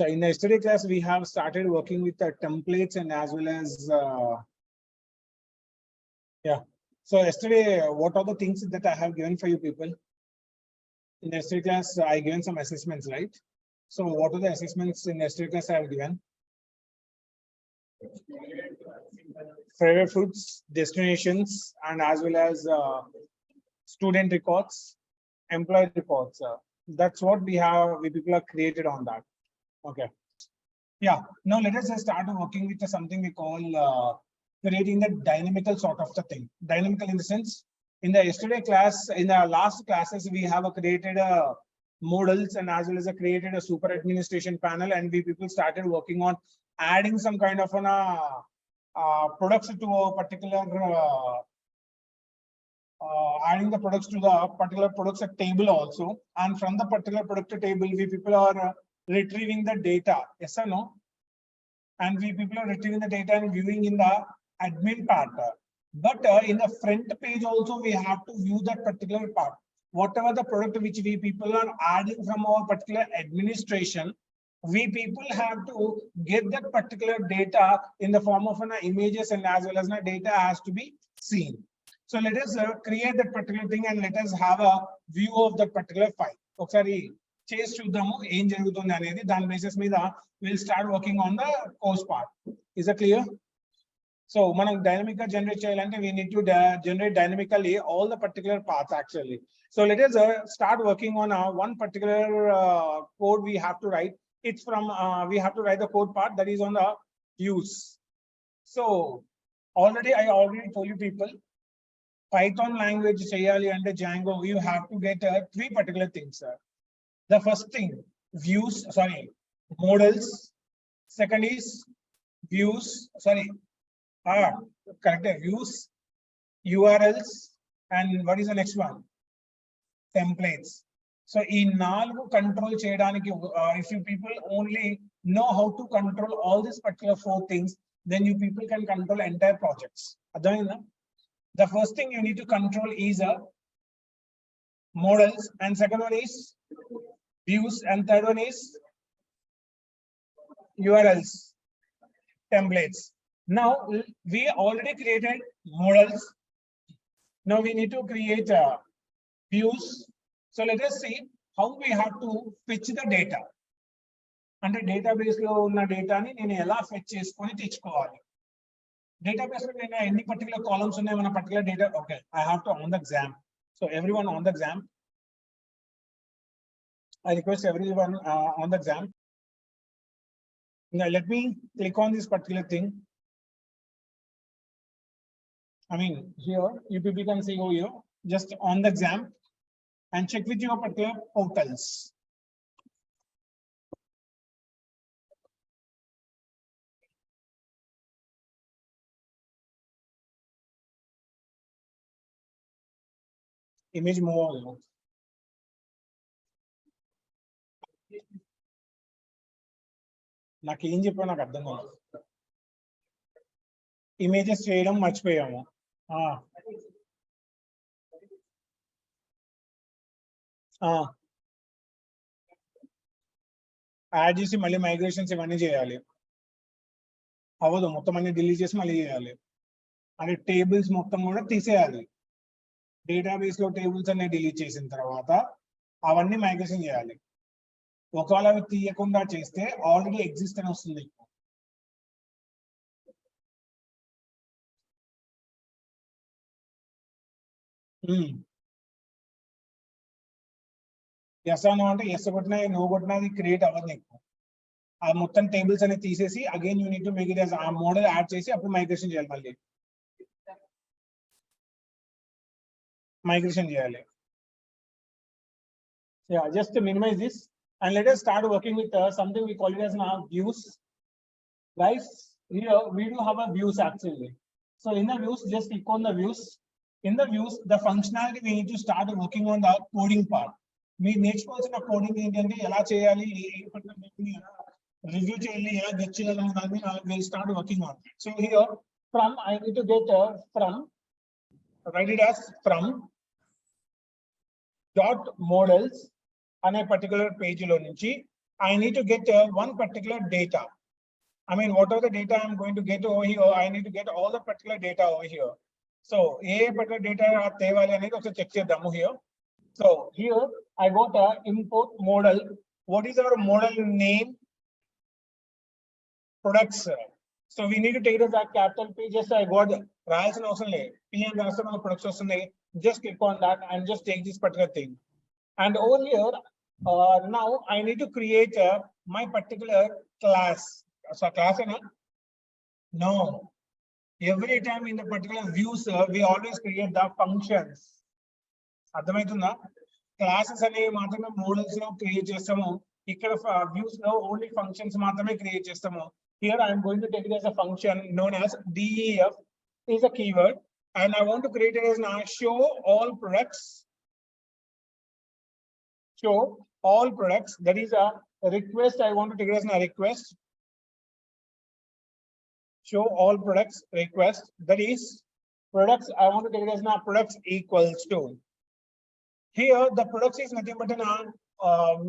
In the yesterday class, we have started working with the templates and as well as So yesterday, what are the things that I have given for you people? In the yesterday class, I given some assessments, right? So what are the assessments in the yesterday class I have given? Favorite foods, destinations, and as well as student records, employee reports. That's what we people have created on that. Okay. Yeah. Now let us just start working with something we call creating the dynamical sort of the thing. Dynamical in the sense, in the yesterday class, in the last classes, we have created a models and as well as created a super administration panel, and we people started working on adding some kind of an products to a particular adding the products to the particular products table also, and from the particular product table we people are retrieving the data. Yes or no? And we people are retrieving the data and viewing in the admin part. But in the front page also we have to view that particular part. Whatever the product which we people are adding from our particular administration, we people have to get that particular data in the form of images, and as well as data has to be seen. So let us create that particular thing and let us have a view of that particular file. Okay, chase chuddamo em jarugutundi anedi dan basis meeda we'll start working on the course part. Is that clear? So manam dynamically generate cheyalante we need to generate dynamically all the particular paths actually. So let us start working on one particular code we have to write. It's from we have to write the code part that is on the views. So I already told you people, Python language cheyali ante Django, you have to get three particular things. The first thing, models. Second is views, views, URLs, and what is the next one? Templates. So in nalgu control cheyadaniki, if you people only know how to control all these particular four things, then you people can control entire projects. The first thing you need to control is models, and second one is views, and third one is URLs, templates. Now we already created models. Now we need to create views. So let us see how we have to fetch the data. Under database lo unna data ni nenu ela fetch cheskoni techukovali. Database lo nenu any particular columns unnai mana particular data. Okay, I have to on the exam. So everyone on the exam. I request everyone on the exam. Now let me click on this particular thing. I mean, here you people can see over here, just on the exam, and check with your particular portals. Image move. నాకు ఏం చెప్పావు నాకు అర్థం కాదు. Images చేయడం మర్చిపోయాము. Add చేసి మళ్ళీ migrations ఇవన్నీ చేయాలి. అవ్వదు, మొత్తం అన్ని డిలీట్ చేసి మళ్ళీ చేయాలి. అంటే టేబుల్స్ మొత్తం కూడా తీసేయాలి. డేటాబేస్ లో టేబుల్స్ అన్ని డిలీట్ చేసిన తర్వాత అవన్నీ మైగ్రేషన్ చేయాలి. ఒకవేళ అవి తీయకుండా చేస్తే ఆల్రెడీ ఎగ్జిస్ట్ అని వస్తుంది. ఎస్ అనో అంటే ఎస్ కొట్టినా నో కొట్టినా అది క్రియేట్ అవ్వదు నీకు. ఆ మొత్తం టేబుల్స్ అనేది తీసేసి again you need to make it as ఆ మోడల్ యాడ్ చేసి అప్పుడు మైగ్రేషన్ చేయాలి. మళ్ళీ మైగ్రేషన్ చేయాలి. Yeah, just to minimize this and let us start working with something we call it as now views. Guys, here we do have a views actually. So in the views, just click on the views. In the views, the functionality we need to start working on the coding part. Me నేర్చుకోవాల్సిన coding ఏంటంటే ఎలా చేయాలి, review చేయాలి, ఎలా get చేయాలి అని we'll start working on. So here from I need to get from, write it as from dot models అనే particular page లో నుంచి I need to get one particular data. I mean, whatever the data I'm going to get over here, I need to get all the particular data over here. So, a particular data I need to check here. So here I got a import model. What is our model name? Products. So we need to take it as a capital P. Just I got Riles and also P and Rasa products. Just click on that and just take this particular thing. And over here, now I need to create my particular class. So class, no. Every time in the particular views, we always create the functions. అర్థమవుతుందా classes అనేవి మాత్రమే models లో create చేస్తాము ఇక్కడ views లో only functions మాత్రమే create చేస్తాము here I am going to take it as a function known as def is a keyword and I want to create it as now show all products that is a request I want to take it as a request show all products request that is products I want to take it as now products equals to. Here, the products is nothing but an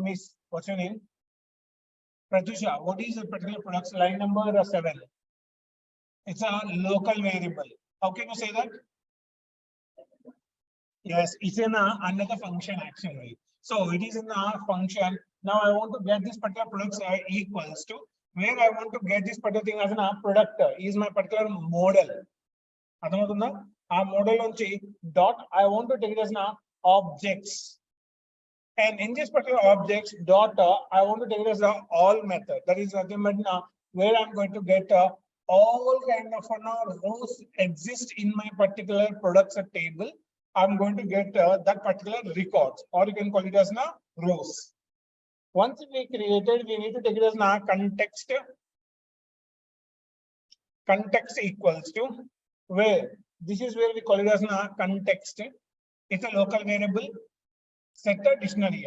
Miss, what's your name? Pratusha. What is the particular products? Line number 7. It's a local variable. How can you say that? Yes, it's in another function actually. So it is in a function. Now I want to get this particular products equals to where I want to get this particular thing as a product is my particular model. Our model on dot I want to take it as now objects. And in this particular objects dot I want to take it as a all method. That is nothing but where I'm going to get all kind of rows exist in my particular products table. I'm going to get that particular records, or you can call it as rows. Once we created, we need to take it as context. Context equals to where this is where we call it as context. It's a local variable. Set a dictionary.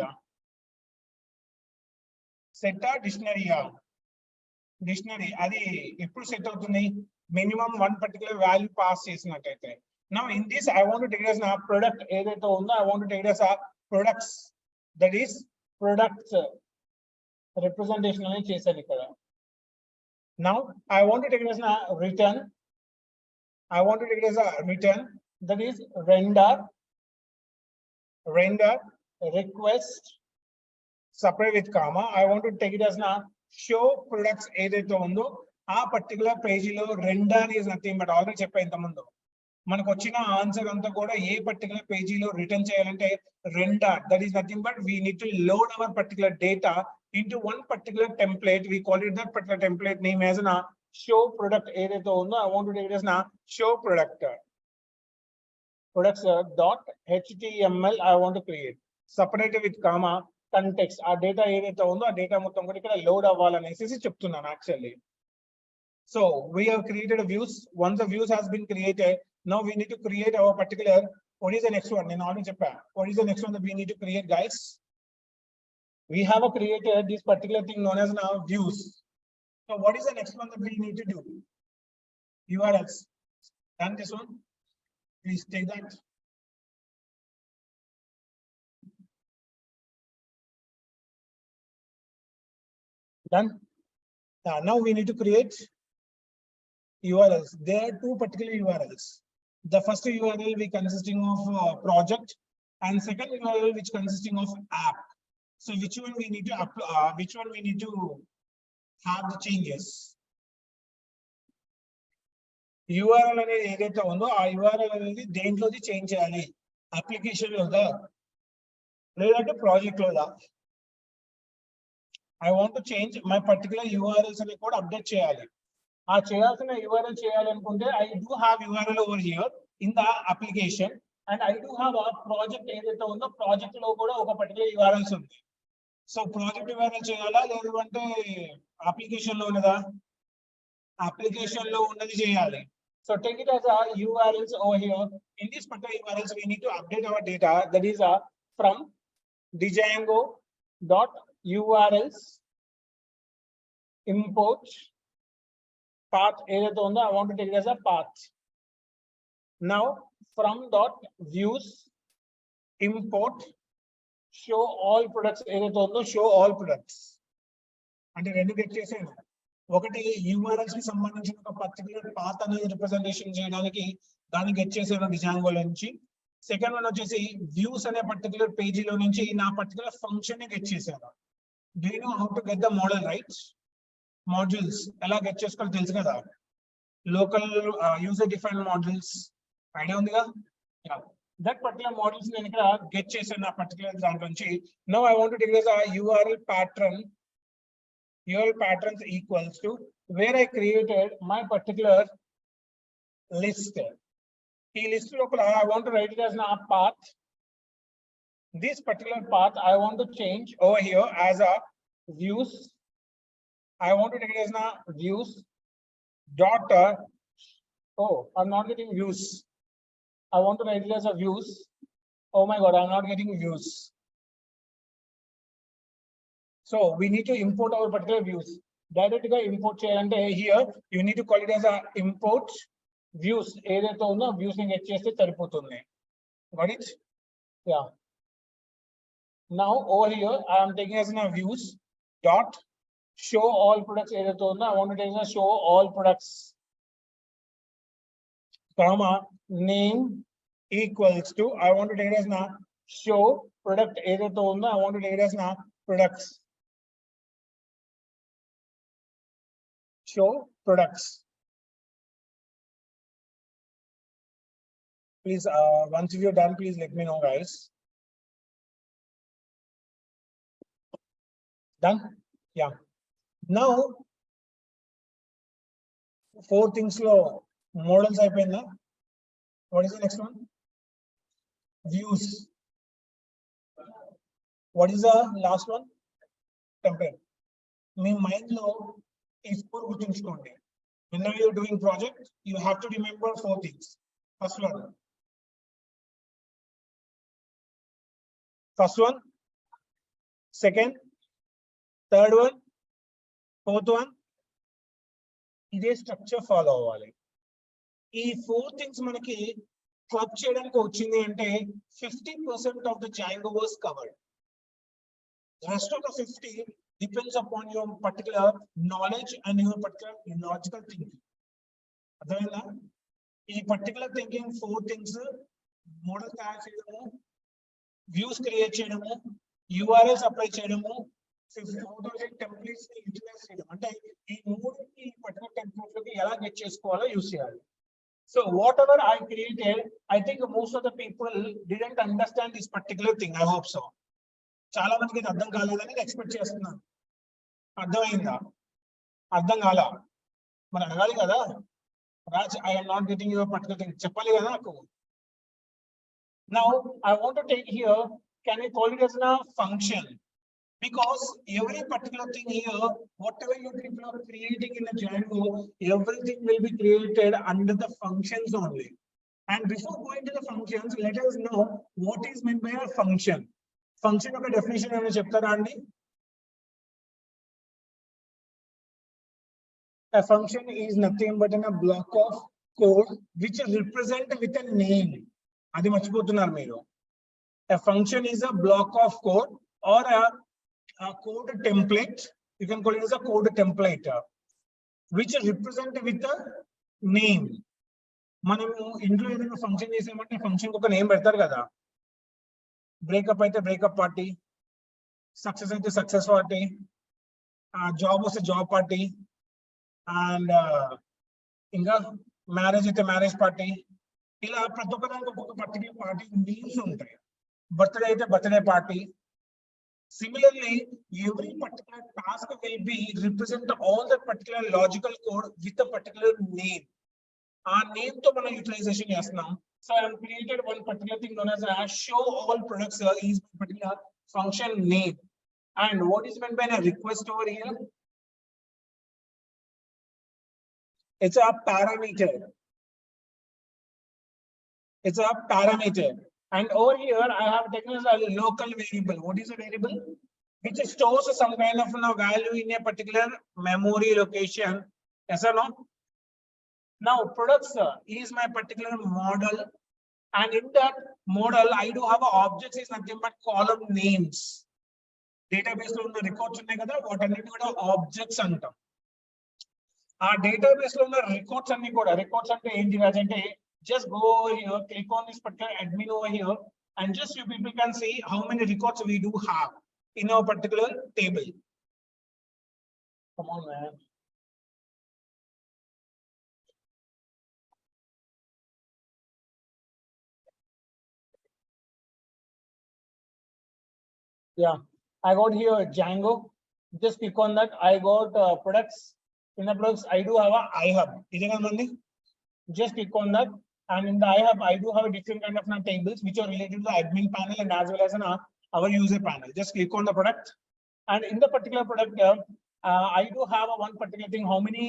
Set a dictionary. Dictionary. Adi eppudu set avutundi minimum one particular value pass chesinataithe. Now in this I want to take it as a product edaithe undo I want to take it as a products, that is products representation ani chesanu ikkada. Now I want to take it as a return. I want to take it as a return, that is render request separate with comma. I want to take it as now show products edaithe undo aa particular page lo render is nothing but already cheppa inta mundu manaku vachina answer anta kuda A particular page lo return cheyalante render, that is nothing but we need to load our particular data into one particular template. We call it that particular template name as na show product edaithe undo I want to take it as na show product products dot html I want to create separate with comma context our data edaithe undo aa data mottham kuda ikkada load avvalanesi cheptunnanu actually. So we have created a views. Once the views has been created, now we need to create our particular, what is the next one in already Japan? What is the next one that we need to create, guys? We have created this particular thing known as now views. So what is the next one that we need to do? URLs. Done this one. Please take that. Done. Now we need to create URLs. There are two particular URLs. The first URL will be consisting of project, and second URL which consisting of app. So which one we need to which one we need to have the changes? URL అనేది ఏదైతే ఉందో ఆ URL అనేది దేంట్లోది change చేయాలి? Application Lodha లేదంటే project Lodha? I want to change my particular URLs అని కూడా update చేయాలి. ఆ చేయాల్సిన URL చేయాలి అనుకుంటే I do have URL over here in the application and I do have a project ఏదైతే ఉందో ప్రాజెక్ట్ లో కూడా ఒక పర్టికులర్ URLs ఉంది. సో ప్రాజెక్ట్ URL చేయాలా లేదు అంటే అప్లికేషన్ లో ఉన్నదా? అప్లికేషన్ లో ఉన్నది చేయాలి. So take it as a URLs over here. In this particular URLs we need to update our data, that is from Django.urls import path ఏదైతే ఉందో I want to take it as a path. Now from dot views import show all products ఏదైతే ఉందో show all products. అంటే రెండు get చేసాను. ఒకటి URLs కి సంబంధించిన ఒక పర్టికులర్ పాత్ అనేది రిప్రజెంటేషన్ చేయడానికి దాన్ని గెట్ చేసాను డిజాంగో నుంచి. సెకండ్ వన్ వచ్చేసి వ్యూస్ అనే పర్టికులర్ పేజీలో నుంచి నా పర్టికులర్ ఫంక్షన్ ని గెట్ చేశాను. Do you know how to get the model rights? Modules ఎలా గెట్ చేసుకోవాలో తెలుసు కదా. Local user defined modules idea ఉందిగా. దట్ పర్టికులర్ మాడ్యూల్స్ నేను ఇక్కడ గెట్ చేశాను నా పర్టికులర్ దాంట్లో నుంచి. Now I want to declare a URL pattern. URL patterns equals to where I created my particular list. ఈ లిస్ట్ లోపల I want to write it as a path. This particular path I want to change over here as a views. I want to take it as a views dot. Oh, I'm not getting views. I want to write it as a views. Oh my God, I'm not getting views. So we need to import our particular views. Direct import cheyalante here you need to call it as a import views. Edaithe unno views ni get cheste saripotundi. Got it? Yeah. Now over here I am taking as a views dot show all products. Edaithe unno I want to take as a show all products, comma name equals to I want to take it as a show product. Edaithe unno I want to take it as a products. Show products. Please, once you're done, please let me know, guys. Done? Yeah. Now, 4 things low models I pen. What is the next one? Views. What is the last one? Template. Me mind low is 4 gutinchukondi. Whenever you're doing project, you have to remember 4 things. First one, second, third one, fourth one. ఇదే structure follow అవ్వాలి. ఈ 4 things మనకి club చేయడానికి వచ్చింది అంటే 50% of the Django was covered. The rest of the 50 depends upon your particular knowledge and your particular logical thinking. అర్థమైందా? ఈ particular thinking 4 things model తయారు చేయడము, వ్యూస్ క్రియేట్ చేయడము, URLs అప్లై చేయడము, 4000 టెంప్లేట్స్ ని యూటిలైజ్ చేయడం. అంటే ఈ 3 ఈ పర్టికులర్ టెంప్లేట్స్ లోకి ఎలా గెట్ చేసుకోవాలో యూస్ చేయాలి. So whatever I created, I think most of the people didn't understand this particular thing. I hope so. చాలా మందికి ఇది అర్థం కాలేదని ఎక్స్పెక్ట్ చేస్తున్నాను. అర్థమైందా? అర్థం కాలా మరి అడగాలి కదా. Raj, I am not getting your particular thing. చెప్పాలి కదా నాకు. Now I want to take here, can I call it as a function? Because every particular thing here, whatever you people are creating in a Django, everything will be created under the functions only. And before going to the functions, let us know what is meant by a function. Function of a definition ఏమైనా చెప్తారా అండి? A function is nothing but a block of code which represent with a name. అది మర్చిపోతున్నారు మీరు. A function is a block of code or a code template. You can call it as a code template which represent with a name. మనము ఇంట్లో ఏదైనా function చేసామంటే function ఒక name పెడతారు కదా. బ్రేకప్ అయితే బ్రేకప్ పార్టీ, సక్సెస్ అయితే success party, job వస్తే జాబ్ పార్టీ, అండ్ ఇంకా మ్యారేజ్ అయితే మ్యారేజ్ పార్టీ. ఇలా ప్రతి ఒక్కదానికి ఒక్కొక్క పర్టికులర్ పార్టీ నేమ్స్ ఉంటాయి. బర్త్డే అయితే birthday party. Similarly, every particular task will be represent all the particular logical code with a particular name. Our name to mana utilization yasnam. So I have created one particular thing known as a show all products is particular function name. And what is meant by a request over here? It's a parameter. It's a parameter. And over here, I have taken as a local variable. What is a variable? Which stores some kind of value in a particular memory location. Yes or no? Now, products is my particular model. And in that model, I do have objects is nothing but column names. Database లో ఉన్న records ఉన్నాయి కదా, వాటన్నిటి కూడా objects అంటాం. ఆ database లో ఉన్న రికార్డ్స్ అన్ని కూడా, రికార్డ్స్ అంటే ఏంటి రాజు అంటే, just go over here, click on this particular admin over here, and just you people can see how many records we do have in our particular table. Come on, man. Yeah, I got here Django. Just click on that. I got products. In the products, I do have a iHub. Just click on that. And in the iHub, I do have a different kind of tables which are related to the admin panel and as well as our user panel. Just click on the product. And in the particular product, I do have one particular thing. How many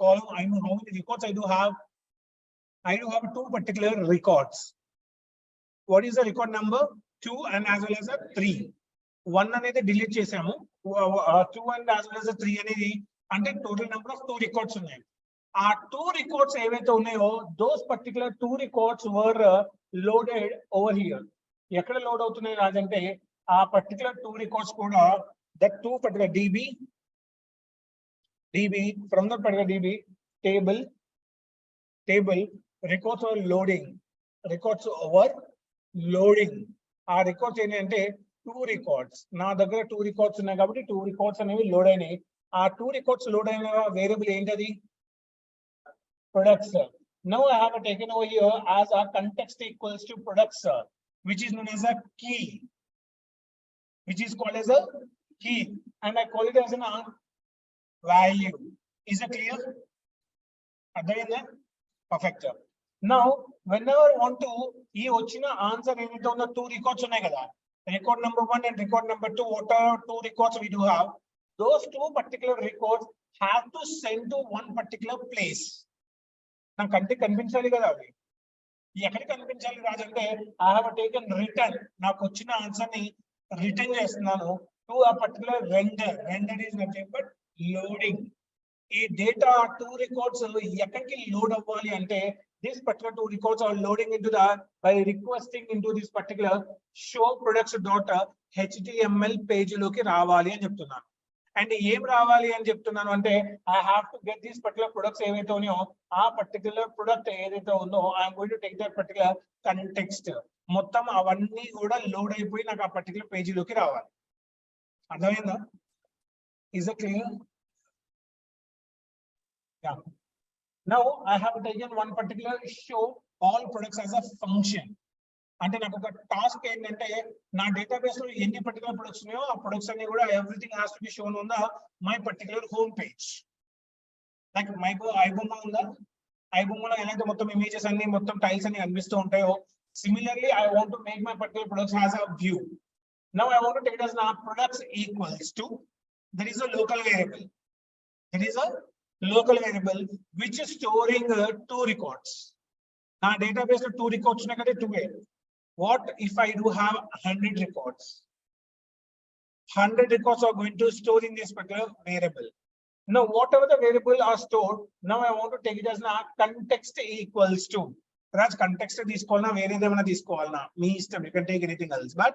column? I know how many records I do have. I do have two particular records. What is the record number? 2 and as well as a 3. 1 అనేది delete చేసాము. 2 and as well as a 3 అనేది అంటే total number of 2 records ఉన్నాయి. ఆ 2 records ఏవైతే ఉన్నాయో, those particular 2 records were loaded over here. ఎక్కడ load అవుతున్నాయి రాజంటే, ఆ particular 2 records కూడా, that 2 particular DB from the particular DB table records are loading. Records over loading. ఆ రికార్డ్స్ ఏంటంటే 2 records. నా దగ్గర 2 records ఉన్నాయి కాబట్టి 2 records అనేవి లోడ్ అయినాయి. ఆ 2 records లోడ్ అయిన వేరియబుల్ ఏంటది? products. Now I have taken over here as a context equals to products, which is known as a key, which is called as a key, and I call it as an value. Is it clear? Perfect. Now, whenever I want to answer any of the 2 records, record number 1 and record number 2, what are 2 records we do have? Those 2 particular records have to send to one particular place. నాకు అంటే కనిపించాలి కదా, అవి ఎక్కడ కనిపించాలి రాజు అంటే, I have taken return, నాకు వచ్చిన ఆన్సర్ ని రిటర్న్ చేస్తున్నాను టు ఆ particular render. Render is nothing but loading. ఈ డేటా 2 రికార్డ్స్ ఎక్కడికి లోడ్ అవ్వాలి అంటే, this particular 2 records are loading into the by requesting into this particular show products.html page లోకి రావాలి అని చెప్తున్నాను. అండ్ ఏం రావాలి అని చెప్తున్నాను అంటే, I have to get these particular products ఏవైతే ఉన్నాయో, ఆ పర్టికులర్ ప్రొడక్ట్ ఏదైతే ఉందో, I'm going to take that particular context. మొత్తం అవన్నీ కూడా లోడ్ అయిపోయి నాకు ఆ పర్టికులర్ పేజీలోకి రావాలి. అర్థమైందా? Is it clear? Yeah. Now I have taken one particular show all products as a function. అంటే నాకు ఒక టాస్క్ ఏంటంటే, నా డేటాబేస్ లో ఎన్ని పర్టికులర్ ప్రొడక్ట్స్ ఉన్నాయో ఆ ప్రొడక్ట్స్ అన్ని కూడా everything has to be shown on the my particular home page. Like my iBomma ఉందా, ఐబొమ్మలో ఏదైతే మొత్తం ఇమేజెస్ అన్ని, మొత్తం టైల్స్ అన్ని కనిపిస్తూ ఉంటాయో, similarly I want to make my particular products has a view. Now I want to take as now products equals to, there is a local variable. There is a local variable which is storing 2 records. నా database లో 2 records ఉన్నాయి కదా, 2. What if I do have 100 records? 100 records are going to store in this particular variable. Now, whatever the variable are stored, now I want to take it as now context equals to. Raj, context this call na variable this call na. Me system, you can take anything else, but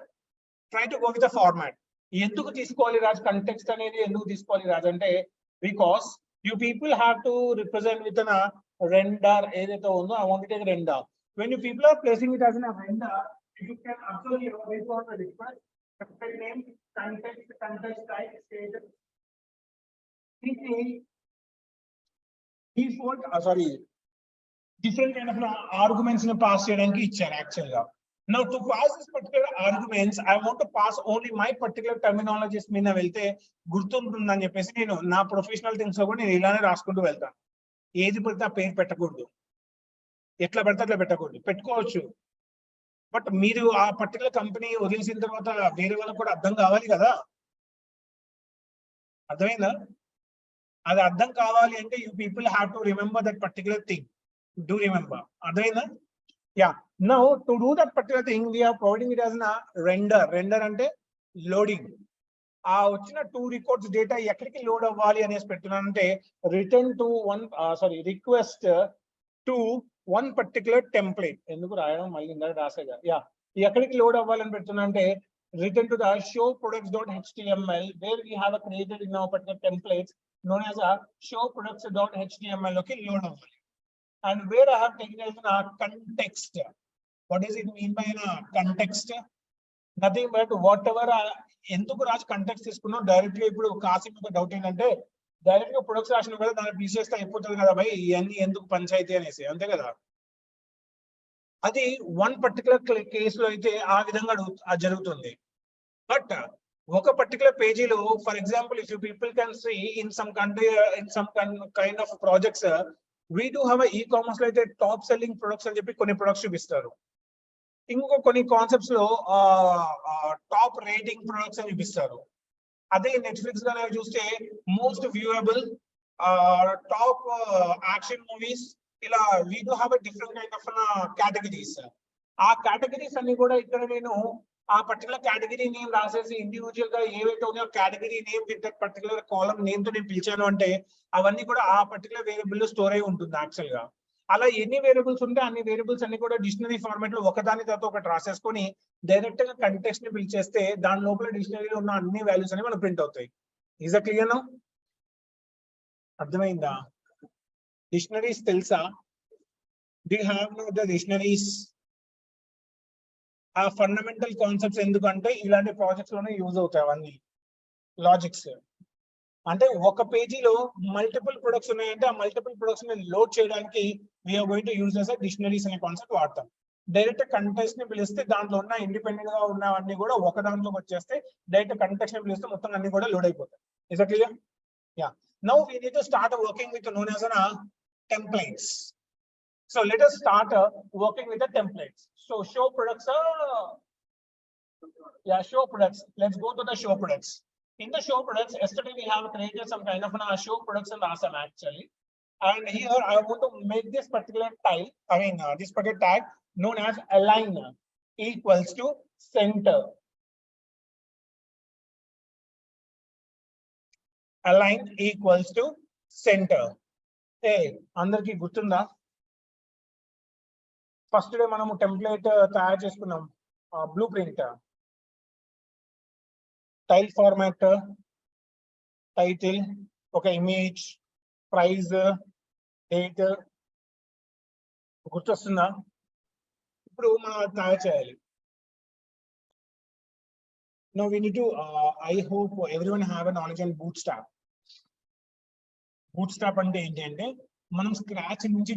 try to go with the format. ఎందుకు తీసుకోవాలి Raj context అనేది? ఎందుకు తీసుకోవాలి రాజ్ అంటే, because you people have to represent with an render ఏదైతే ఉందో, I want to take render. When you people are placing it as a render, you can observe your record request, name, context type, state. Default, different kind of arguments in the pass cheyadaniki icharu actually. Now to pass this particular arguments, I want to pass only my particular terminologies meena velte gurtuntundani cheppesi nenu na professional things lo kuda nenu ilane raskuntu veltanu. ఏది పడితే ఆ పేరు పెట్టకూడదు, ఎట్లా పడితే అట్లా పెట్టకూడదు. పెట్టుకోవచ్చు, బట్ మీరు ఆ పర్టికులర్ కంపెనీ వదిలేసిన తర్వాత వేరే వాళ్ళకి కూడా అర్థం కావాలి కదా. అర్థమైందా? అది అర్థం కావాలి అంటే you people have to remember that particular thing. Do remember. అర్థమైందా? Yeah. Now to do that particular thing we are providing it as render. Render అంటే లోడింగ్. ఆ వచ్చిన 2 records డేటా ఎక్కడికి లోడ్ అవ్వాలి అనేసి పెడుతున్నానంటే, return to request to one particular template. ఎందుకు రాయడం, మళ్ళీ ఇందాక రాసేగా. యా, ఎక్కడికి లోడ్ అవ్వాలని పెడుతున్నా అంటే, written to the show products.html, where we have created in our particular templates known as a show products.html. Okay, load over. And where I have taken as a context. What does it mean by a context? Nothing but whatever ఎందుకు Raj context తీసుకున్నాం directly ఇప్పుడు కాసిం ఒక doubt ఏంటంటే direct గా products రాసిన కదా దాన్ని తీసేస్తే అయిపోతుంది కదా భయ్ ఇవన్నీ ఎందుకు పంచాయతీ అనేసి అంతే కదా అది వన్ పర్టికులర్ కేసులో అయితే ఆ విధంగా జరుగుతుంది బట్ ఒక పర్టికులర్ పేజీలో for example if you people can see in some country in some kind of projects we do have ecommerce లో అయితే టాప్ సెల్లింగ్ ప్రొడక్ట్స్ అని చెప్పి కొన్ని ప్రొడక్ట్స్ చూపిస్తారు ఇంకో కొన్ని కాన్సెప్ట్స్ లో టాప్ రేటింగ్ ప్రొడక్ట్స్ అని చూపిస్తారు అదే నెట్ఫ్లిక్స్ గానే చూస్తే మోస్ట్ వ్యూయబుల్ టాప్ యాక్షన్ మూవీస్ ఇలా we do have a different kind of categories ఆ కేటగిరీస్ అన్ని కూడా ఇక్కడ నేను ఆ పర్టికులర్ కేటగిరీ నేమ్ రాసేసి ఇండివిజువల్ గా ఏవైతే ఉన్నాయో category name with that particular column name తో నేను పిలిచాను అంటే అవన్నీ కూడా ఆ పర్టికులర్ వేరియబుల్ లో స్టోర్ అయి ఉంటుంది యాక్చువల్ గా అలా ఎన్ని వేరియబుల్స్ ఉంటే అన్ని వేరియబుల్స్ అన్ని కూడా డిక్షనరీ ఫార్మాట్ లో ఒకదాని తర్వాత ఒకటి రాసేసుకొని డైరెక్ట్ గా కంటెక్స్ట్ ని పిలిచేస్తే దాని లోపల డిక్షనరీలో ఉన్న అన్ని వాల్యూస్ అనేవి మనకు ప్రింట్ అవుతాయి ఈజ్ అ క్లియర్ నౌ అర్థమైందా డిక్షనరీస్ తెలుసా do you have know the dictionaries ఆ ఫండమెంటల్ కాన్సెప్ట్స్ ఎందుకంటే ఇలాంటి ప్రాజెక్ట్స్ లోనే యూజ్ అవుతాయి అవన్నీ లాజిక్స్ అంటే ఒక పేజీలో మల్టిపుల్ ప్రొడక్ట్స్ ఉన్నాయంటే ఆ మల్టిపుల్ ప్రొడక్ట్స్ ని లోడ్ చేయడానికి we are going to use as dictionaries అనే కాన్సెప్ట్ వాడతాం డైరెక్ట్ కంటెక్స్ట్ ని పిలిస్తే దాంట్లో ఉన్న ఇండిపెండెంట్ గా ఉన్నవన్నీ కూడా ఒక దాంట్లోకి వచ్చేస్తే డైరెక్ట్ కంటెక్స్ట్ ని పిలిస్తే మొత్తం అన్ని కూడా లోడ్ అయిపోతాయి is it clear yeah now we need to start working with known as templates so let us start working with the templates so show products show products let's go to the show products. In the show products, yesterday we have created some kind of a show products and awesome actually. And here I want to make this particular tag, this particular tag known as align equals to center. Align equals to center. Hey, అందరికి గుర్తుందా first day మనము template తయారు చేసుకున్నాం blueprint tile format title ఒక image prize date గుర్తొస్తుందా ఇప్పుడు మనం తయారు చేయాలి no we need to I hope everyone have a knowledge on bootstrap bootstrap అంటే ఏంటి అంటే మనం స్క్రాచ్ నుంచి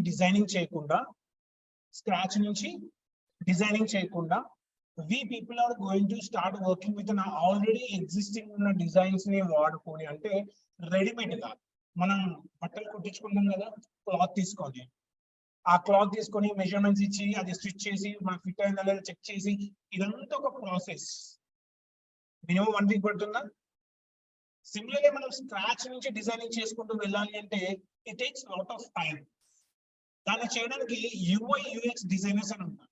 డిజైనింగ్ చేయకుండా we people are going to start working with an already existing designs ni vaadukoni ante ready made ga manam బట్టలు కుట్టించుకుంటాం కదా cloth తీసుకొని ఆ క్లాత్ తీసుకొని మెజర్మెంట్స్ ఇచ్చి అది స్టిచ్ చేసి మనకి ఫిట్ అయిందా లేదా చెక్ చేసి ఇదంతా ఒక ప్రాసెస్ మినిమం 1 వీక్ పడుతుందా సిమిలర్లీ మనం స్క్రాచ్ నుంచి డిజైనింగ్ చేసుకుంటూ వెళ్ళాలి అంటే it takes lot of time దాన్ని చేయడానికి UI UX డిజైనర్స్ అని ఉంటారు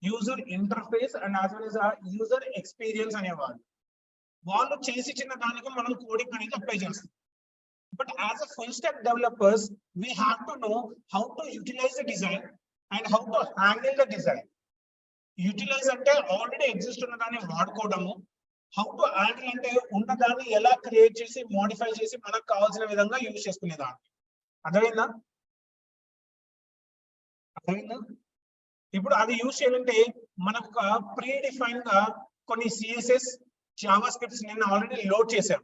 user interface and as well as user experience అనేవాళ్ళు వాళ్ళు చేసి చిన్న దానికి మనం కోడింగ్ అనేది అప్లై చేస్తాం but as a full stack developers we have to know how to utilize the design and how to handle the design utilize అంటే already exist ఉన్న దాన్ని వాడుకోవడము హౌ టు హ్యాండిల్ అంటే ఉన్న దాన్ని ఎలా క్రియేట్ చేసి మోడిఫై చేసి మనకు కావాల్సిన విధంగా యూజ్ చేసుకునేదాన్ని అర్థమైందా ఇప్పుడు అది యూజ్ చేయాలంటే మనకు ఒక ప్రీ డిఫైన్ గా కొన్ని సిఎస్ఎస్ జావా స్క్రిప్ట్స్ నేను ఆల్రెడీ లోడ్ చేశాం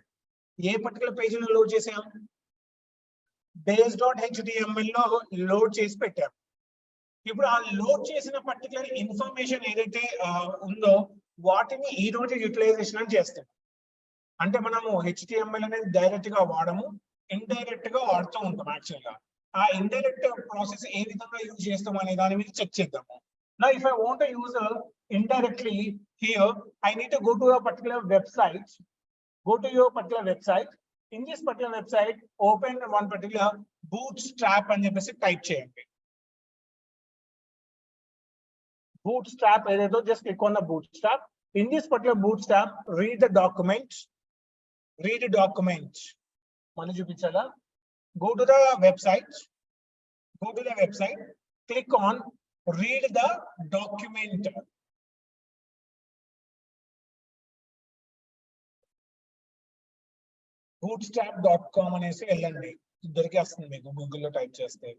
ఏ పర్టికులర్ పేజీలో లోడ్ చేసాం base.html లో లోడ్ చేసి పెట్టాం ఇప్పుడు ఆ లోడ్ చేసిన పర్టికులర్ ఇన్ఫర్మేషన్ ఏదైతే ఉందో వాటిని ఈ రోజు యూటిలైజేషన్ అని చేస్తాం అంటే మనము HTML అనేది డైరెక్ట్ గా వాడము ఇండైరెక్ట్ గా వాడుతూ ఉంటాం యాక్చువల్ గా ఆ ఇండైరెక్ట్ ప్రాసెస్ ఏ విధంగా యూజ్ చేస్తాం అనే దాని మీద చెక్ చేద్దాము Now if I want to use indirectly here I need to go to a particular website in this particular website open one particular bootstrap and చెప్పేసి టైప్ చేయండి bootstrap ఏదో just click on the bootstrap in this particular bootstrap read the document మనం చూపించాలా go to the website click on read the document bootstrap.com అనేసి వెళ్ళండి, దొరికేస్తుంది మీకు గూగుల్లో type చేస్తే.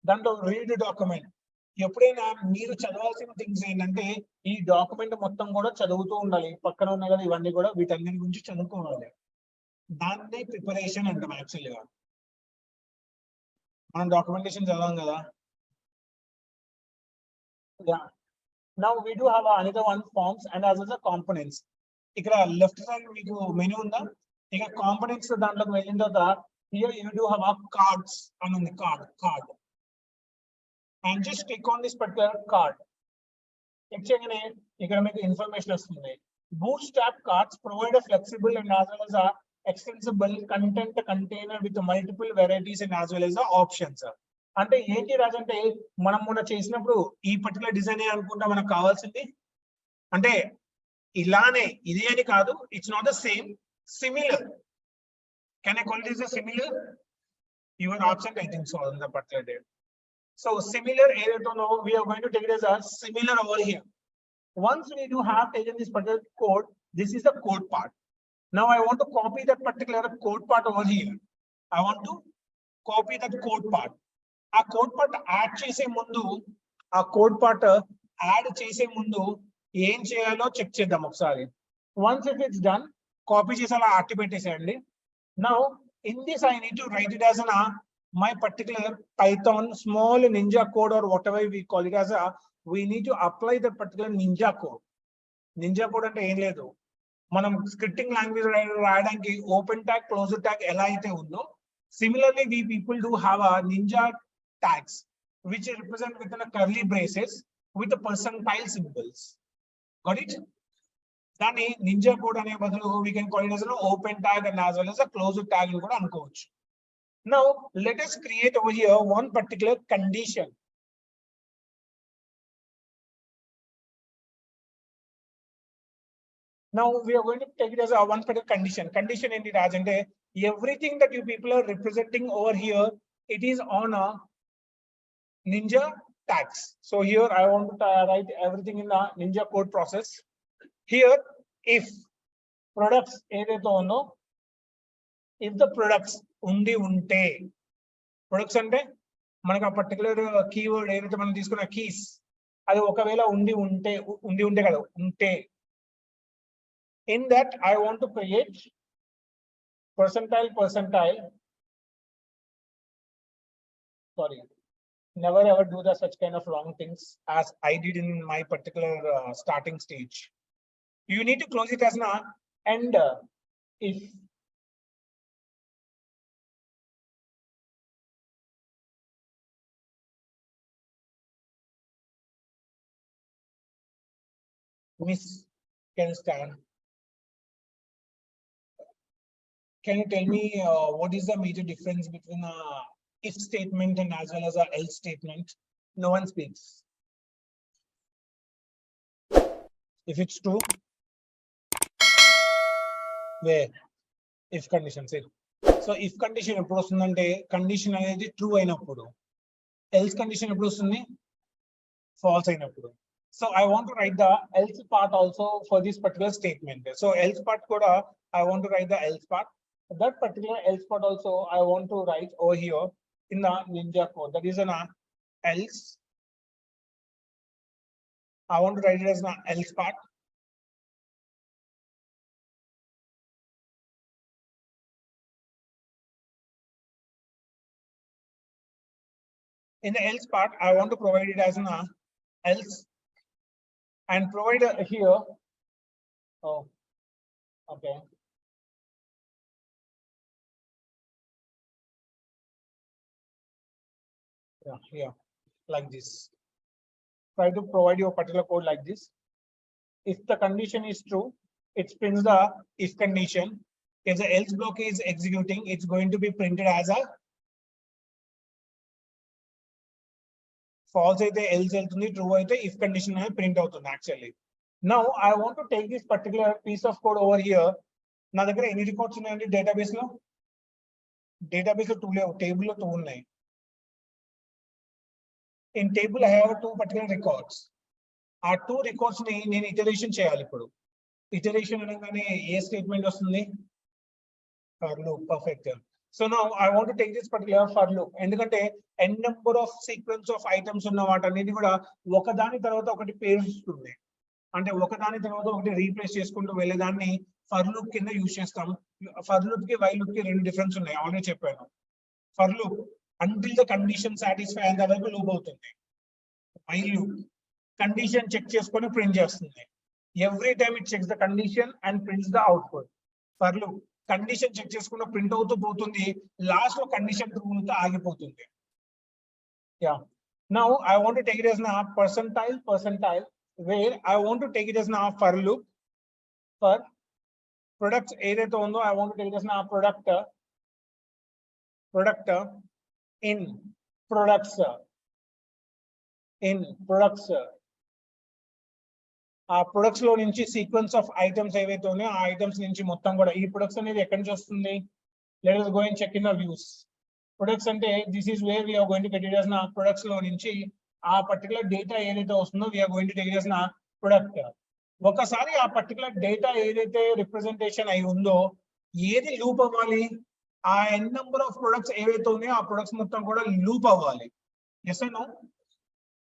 దాంట్లో రీడ్ డాక్యుమెంట్. ఎప్పుడైనా మీరు చదవాల్సిన థింగ్స్ ఏంటంటే ఈ డాక్యుమెంట్ మొత్తం కూడా చదువుతూ ఉండాలి. పక్కన ఉన్నాయి కదా ఇవన్నీ కూడా వీటన్నిటి గురించి చదువుకోవాలి. దాన్నే ప్రిపరేషన్ అంటాం యాక్చువల్గా. మనం డాక్యుమెంటేషన్ చదవం కదా. Now we do have another one, forms and as well as components. ఇక్కడ లెఫ్ట్ సైడ్ మీకు మెనూ ఉందా, ఇక కాంపోనెంట్స్ దాంట్లోకి వెళ్ళిన తర్వాత here you do have a cards అని ఉంది, card and just click on this particular card. Click చేయగానే ఇక్కడ మీకు ఇన్ఫర్మేషన్ వస్తుంది. Bootstrap cards provide a flexible and as well as a extensible content container with multiple varieties and as well as options. అంటే ఏంటి రాజంటే మనం మొన్న చేసినప్పుడు ఈ పర్టికులర్ డిజైన్ అనుకుంటా మనకు కావాల్సింది. అంటే ఇలానే ఇది అని కాదు, it's not the same, similar. Can I call it is the similar? Your absent I think so on the particular day. So similar ఏదైతే ఉందో we are going to take it as a similar over here. Once we do have taken this particular code, this is the code part. Now I want to copy that particular code part over here. I want to copy that code part. ఆ code part add చేసే ముందు, ఆ code part add చేసే ముందు ఏం చేయాలో check చేద్దాం ఒకసారి. Once it it's done, copy చేసి అలా అట్టి పెట్టేసేయండి. Now in this I need to write it as an my particular python small ninja code or whatever we call it as we need to apply that particular ninja code. Ninja code అంటే ఏం లేదు, మనం scripting language రాయడానికి open tag close tag ఎలా అయితే ఉందో, similarly we people do have a ninja tags which is represent within a curly braces with the percentile symbols. Got it? Dani ninja code ane badalu we can call it as an open tag and as well as a closed tag nu kuda anukovachu. Now let us create over here one particular condition. Now we are going to take it as a one particular condition. Condition enti rajante everything that you people are representing over here, it is on a ninja tags. So here I want to write everything in the ninja code process. Here if products ఏదైతే ఉందో, if the products ఉండి ఉంటే, products అంటే మనకు ఆ particular keyword ఏదైతే మనం తీసుకున్న కీస్ అది ఒకవేళ ఉండి ఉంటే కదా ఉంటే, in that I want to create percentile, sorry, never ever do the such kind of wrong things as I did in my particular starting stage. You need to close it as na and if miss can stand. Can you tell me what is the major difference between a if statement and as well as a else statement? No one speaks. If it's true, where if condition say. So if condition ఎప్పుడు వస్తుందంటే condition అనేది true అయినప్పుడు, else condition ఎప్పుడు వస్తుంది false అయినప్పుడు. So I want to write the else part also for this particular statement. So else part kuda I want to write the else part. That particular else part also I want to write over here in the ninja code. That is an else. I want to write it as an else part. In the else part, I want to provide it as an else and provide here. Oh, okay. Yeah, here, like this. Try to provide your particular code like this. If the condition is true, it prints the if condition. If the else block is executing, it's going to be printed as a false అయితే else వెళ్తుంది, true అయితే if condition అనేది print అవుతుంది actually. Now I want to take this particular piece of code over here. నా దగ్గర ఎన్ని records ఉన్నాయండి database లో? డేటాబేస్ లో 2 లేవు, టేబుల్ లో 2 ఉన్నాయి. In table I have 2 particular records. ఆ 2 records ని నేను ఇటరేషన్ చేయాలి. ఇప్పుడు ఇటరేషన్ అనగానే ఏ స్టేట్మెంట్ వస్తుంది? For loop, perfect. So now I want to take this particular for loop. ఎందుకంటే n number of sequence of items ఉన్న వాటన్నిటి కూడా ఒకదాని తర్వాత ఒకటి పేరుస్తుంది. అంటే ఒకదాని తర్వాత ఒకటి రీప్లేస్ చేసుకుంటూ వెళ్ళేదాన్ని ఫర్ లూప్ కింద యూజ్ చేస్తాం. ఫర్ లూప్ కి వైల్ లూప్ కి రెండు డిఫరెన్స్ ఉన్నాయి, ఆల్రెడీ చెప్పాను. For loop until the condition satisfy అంత వరకు లూప్ అవుతుంది. వైల్ లూప్ కండిషన్ చెక్ చేసుకొని ప్రింట్ చేస్తుంది. Every time it checks the condition and prints the output. For loop condition check చేసుకుంటూ ప్రింట్ అవుతూ పోతుంది, లాస్ట్ లో కండిషన్ ట్రూ తో ఆగిపోతుంది. Yeah, now I want to take it as నా percentile where I want to take it as నా for loop for products ఏదైతే ఉందో I want to take it as నా product in products ఆ products లో నుంచి సీక్వెన్స్ ఆఫ్ ఐటమ్స్ ఏవైతే ఉన్నాయో ఆ ఐటమ్స్ నుంచి మొత్తం కూడా ఈ ప్రొడక్ట్స్ అనేది ఎక్కడి నుంచి వస్తుంది. Let us go and check in the views. Products అంటే this is where we are going to get it as నా ప్రొడక్ట్స్ లో నుంచి ఆ పర్టికులర్ డేటా ఏదైతే వస్తుందో we are going to take it as నా ప్రొడక్ట్. ఒకసారి ఆ పర్టికులర్ డేటా ఏదైతే రిప్రజెంటేషన్ అయి ఉందో ఏది లూప్ అవ్వాలి, ఆ n నెంబర్ ఆఫ్ ప్రొడక్ట్స్ ఏవైతే ఉన్నాయో ఆ ప్రొడక్ట్స్ మొత్తం కూడా లూప్ అవ్వాలి. ఎస్ నో,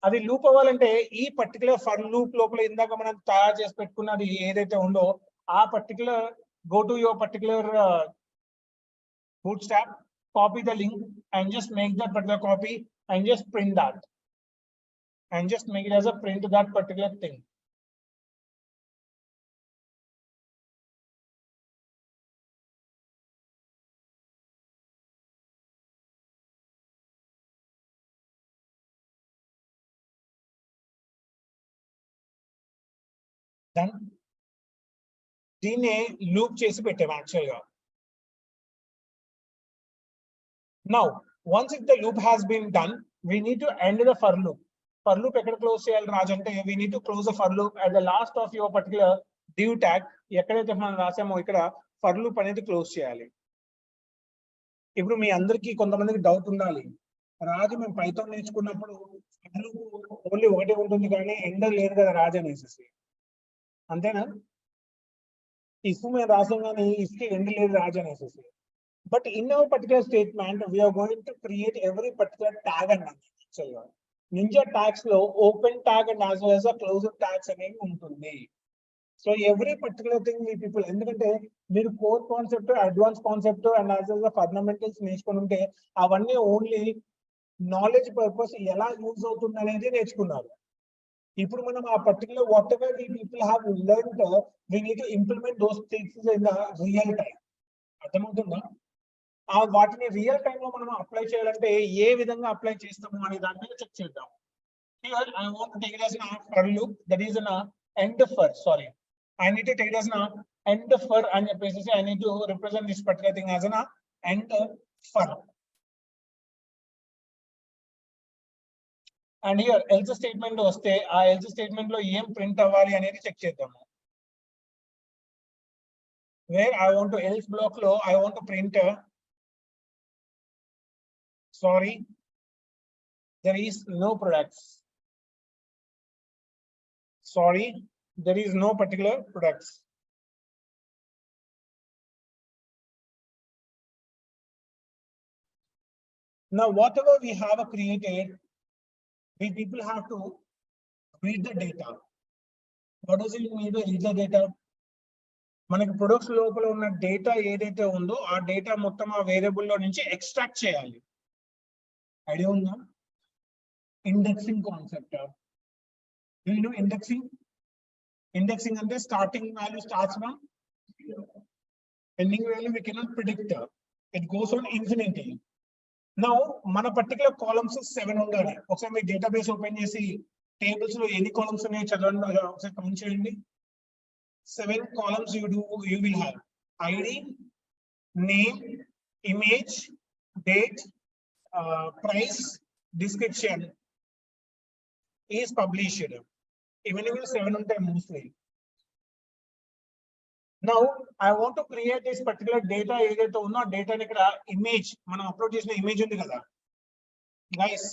అది లూప్ అవ్వాలంటే ఈ పర్టికులర్ ఫర్ లూప్ లోపల ఇందాక మనం తయారు చేసి పెట్టుకున్నది ఏదైతే ఉందో ఆ particular go to your particular bootstrap, copy the link and just make that particular copy and just print that and just make it as a print to that particular thing. Then దీన్ని loop చేసి పెట్టాము actual గా. Now once if the loop has been done, we need to end the for loop. For loop ఎక్కడ close చేయాలి రాజు అంటే we need to close the for loop at the last of your particular div tag. ఎక్కడైతే మనం రాసామో ఇక్కడ for loop అనేది close చేయాలి. ఇప్పుడు మీ అందరికీ కొంతమందికి డౌట్ ఉండాలి, రాజు మేము పైథాన్ నేర్చుకున్నప్పుడు ఓన్లీ ఒకటే ఉంటుంది కానీ ఎండ్ లేదు కదా రాజు అనేసి, అంతేనా? ఇఫ్ మేము రాసాం కానీ ఇఫ్కి ఎండ్ లేదు రాజు అనేసి. But in our particular statement, we are going to create every particular tag and Ninja tags lo open tag and as well as a closed tags అనేవి ఉంటుంది. So every particular thing we people ఎందుకంటే మీరు core concept, advance concept and as well as fundamentals నేర్చుకుని ఉంటే అవన్నీ only knowledge purpose ఎలా use అవుతుంది అనేది నేర్చుకున్నారు. ఇప్పుడు మనం ఆ particular whatever we people have learned we need to implement those things in the real time. అర్థమవుతుందా? ఆ వాటిని రియల్ టైమ్ లో మనం అప్లై చేయాలంటే ఏ విధంగా అప్లై చేస్తాము అనే దాని మీద చెక్ చేద్దాం. Here I want to take it as an for loop that is an end for. Sorry, I need to take it as an end for and basically I need to represent this particular thing as an end for. And here else statement వస్తే ఆ else statement లో ఏం print అవ్వాలి అనేది check చేద్దాము. Where I want to else block లో I want to print sorry there is no products. Sorry, there is no particular products. Now whatever we have created, we people have to read the data. What does it mean to read the data? మనకి products లోపల ఉన్న data ఏదైతే ఉందో ఆ data మొత్తం ఆ variable లో నుంచి ఎక్స్ట్రాక్ట్ చేయాలి. ఐడియా ఉందా? Indexing concept. ఇండెక్సింగ్ అంటే starting value starts from ending value we cannot predict, it goes on infinity. Now మన పర్టికులర్ కాలమ్స్ 7 ఉండాలి. ఒకసారి మీ డేటాబేస్ ఓపెన్ చేసి టేబుల్స్ లో ఎన్ని కాలమ్స్ ఉన్నాయో చదవండి, ఒకసారి కౌంట్ చేయండి. 7 columns you will have ID, name, image, date, price, description is published. Even if 7 ఉంటాయి mostly. Now I want to create this particular data ఏదైతే ఉందో ఆ డేటాని ఇక్కడ ఇమేజ్ మనం అప్లోడ్ చేసిన ఇమేజ్ ఉంది కదా గైస్,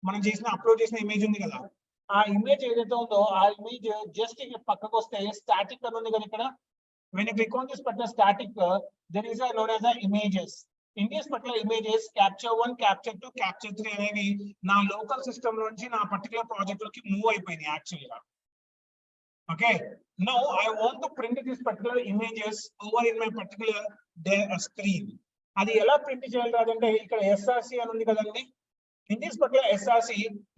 మనం అప్లోడ్ చేసిన ఇమేజ్ ఉంది కదా, ఆ ఇమేజ్ ఏదైతే ఉందో ఆ ఇమేజ్ జస్ట్ పక్కకు వస్తే స్టాటిక్ అని ఉంది కదా ఇక్కడ, When you click on this particular static, there is a known as the images. In this particular images, capture 1, capture 2, capture 3 అనేవి నా లోకల్ సిస్టమ్ నుంచి నా పర్టికులర్ ప్రాజెక్ట్ లోకి మూవ్ అయిపోయింది యాక్చువల్గా. Okay, now I want to print this particular images over in my particular screen. అది ఎలా print చేయాలి రాదంటే ఇక్కడ SRC అని ఉంది కదండి. In this particular SRC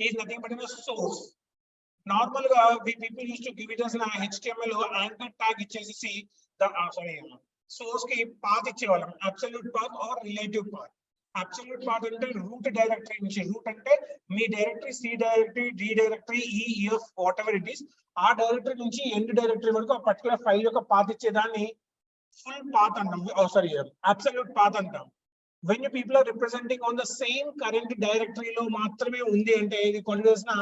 is nothing but a source. Normal గా we people used to give it as an HTML anchor tag ఇచ్చేసి source కి path ఇచ్చేవాళ్ళం, absolute path or relative path. Absolute path అంటే root directory నుంచి, root అంటే మీ directory, C directory, D directory, EF whatever it is, ఆ directory నుంచి end directory వరకు ఆ పర్టికులర్ ఫైల్ యొక్క పాత్ ఇచ్చేదాన్ని ఫుల్ పాత్ అంటాం, absolute path అంటాం. When you people are representing on the same current directory లో మాత్రమే ఉంది అంటే ఇది కొలిసిన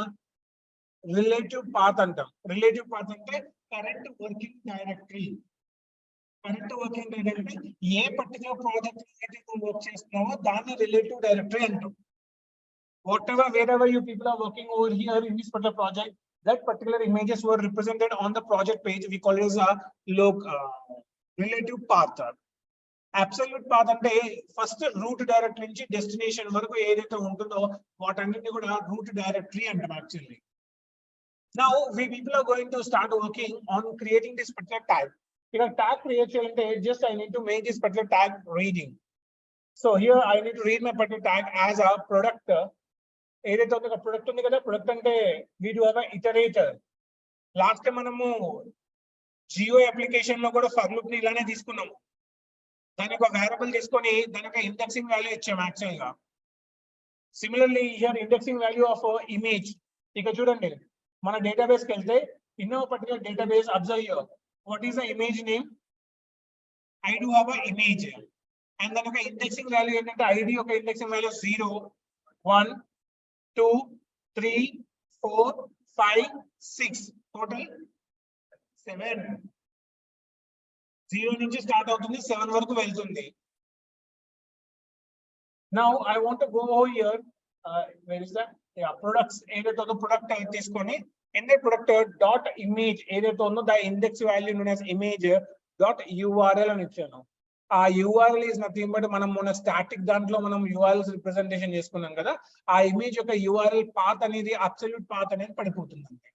రిలేటివ్ పాత్ అంటాం. రిలేటివ్ పాత్ అంటే current working directory. Current working directory ఏ పర్టికులర్ ప్రాజెక్ట్ అయితే నువ్వు వర్క్ చేస్తున్నావో దాన్ని రిలేటివ్ డైరెక్టరీ అంటాం. Whatever, wherever you people are working over here in this particular project, that particular images were represented on the project page, we call it as a relative path. Absolute path అంటే first root directory నుంచి destination వరకు ఏదైతే ఉంటుందో వాటన్నిటిని కూడా root directory అంటాం actually. Now we people are going to start working on creating this particular tag. Here tag create చేయాలంటే just I need to make this particular tag reading. So here I need to read my particular tag as a product. ఏదైతే ఉందో product ఉంది కదా, product అంటే we do have a iterator. Last time మనము Jio application లో కూడా for loop ని ఇలానే తీసుకున్నాము. దాని ఒక వేరియబుల్ తీసుకొని దాని ఒక ఇండెక్సింగ్ వాల్యూ ఇచ్చాము యాక్చువల్ గా. Similarly here indexing value of image. ఇక చూడండి మన డేటాబేస్ కి వెళ్తే in a particular database, observe here what is the image name. I do have a image and then ఒక ఇండెక్సింగ్ వాల్యూ ఏంటంటే ఐడి ఒక ఇండెక్సింగ్ వాల్యూ 0 1 2 3 4 5 6 టోటల్ 7. 0 నుంచి start అవుతుంది 7 వరకు వెళ్తుంది. Now I want to go over here, where is that? Yeah, products ఏదైతే ఉందో product తీసుకొని in the product dot image ఏదైతే ఉందో the index value known as image dot url అని ఇచ్చాను. ఆ URL is nothing but మనం మన స్టాటిక్ దాంట్లో మనం URLs రిప్రజెంటేషన్ చేసుకున్నాం కదా, ఆ ఇమేజ్ యొక్క URL పాత్ అనేది అబ్సల్యూట్ పాత్ అనేది పడిపోతుంది అంతే.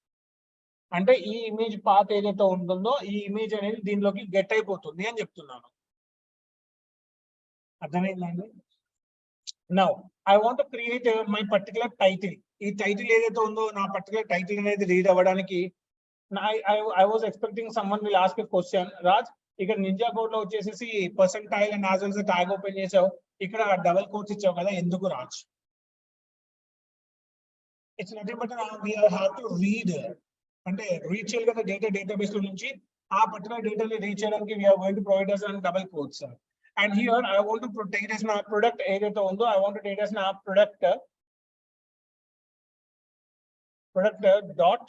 అంటే ఈ ఇమేజ్ పాత్ ఏదైతే ఉంటుందో ఈ ఇమేజ్ అనేది దీనిలోకి గెట్ అయిపోతుంది అని చెప్తున్నాను. అర్థమైందండి? Now I want to create my particular title. ఈ టైటిల్ ఏదైతే ఉందో నా పర్టికులర్ టైటిల్ అనేది రీడ్ అవ్వడానికి I was expecting someone will ask a question. Raj, ఇక్కడ నింజా కోడ్ లో వచ్చేసి percentile and as well as tag open చేసావు, ఇక్కడ డబుల్ కోట్స్ ఇచ్చావు కదా, ఎందుకు Raj? It's nothing but we have to read. అంటే రీడ్ చేయాలి కదా డేటాబేస్ లో నుంచి, ఆ పర్టికులర్ డేటాని రీడ్ చేయడానికి we are going to provide us double quotes. And here I want to take it as my product ఏదైతే ఉందో I want to take it as my product dot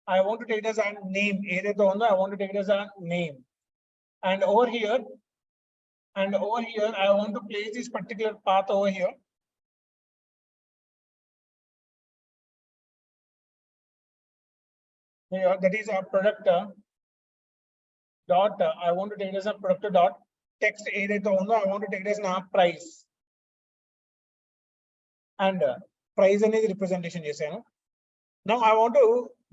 I want to take it as a name ఏదైతే ఉందో I want to take it as a name. And over here I want to place this particular path over here. Here that is a product dot I want to take it as a product dot text ఏదైతే ఉందో I want to take it as నా price. And price అనేది representation చేశాను. Now I want to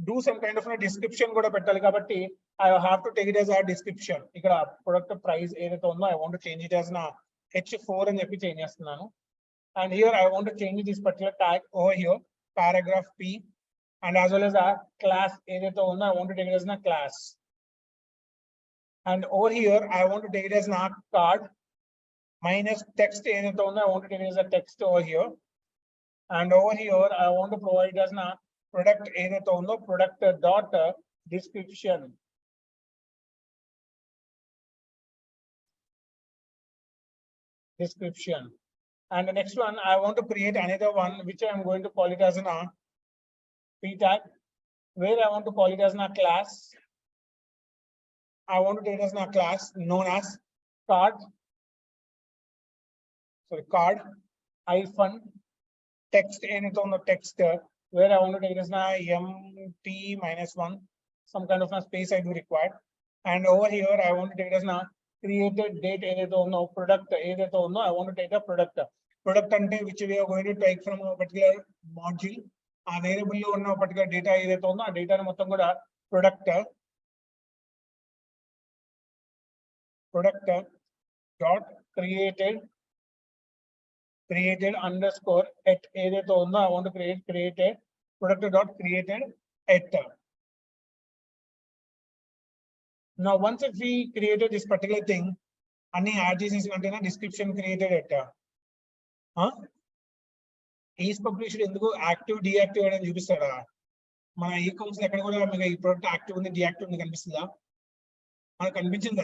do some kind of a description కూడా పెట్టాలి కాబట్టి I have to take it as a description. ఇక్కడ product price ఏదైతే ఉందో I want to change it as నా H4 అని చెప్పి చేంజ్ చేస్తున్నాను. And here I want to change this particular tag over here, paragraph P, and as well as a class ఏదైతే ఉందో I want to take it as నా class. And over here I want to take it as na card minus text ఏదైతే ఉందో I want to take it as a text over here. And over here I want to provide as na product ఏదైతే ఉందో product dot description. And the next one I want to create another one which I am going to call it as a p tag, where I want to call it as na class. I want to take it as a class known as card hyphen text anything on the text, where I want to take it as a mt -1, some kind of a space I do require. And over here, I want to take it as now created date product I want to take a product. Product which we are going to take from a particular module. A variable a particular data data product dot created underscore at I want to created product dot created at. Now, once if we created this particular thing, any address is contain a description created at. Is published in the active, deactive, and Jupiter. My e-commerce product active and deactive in the convention.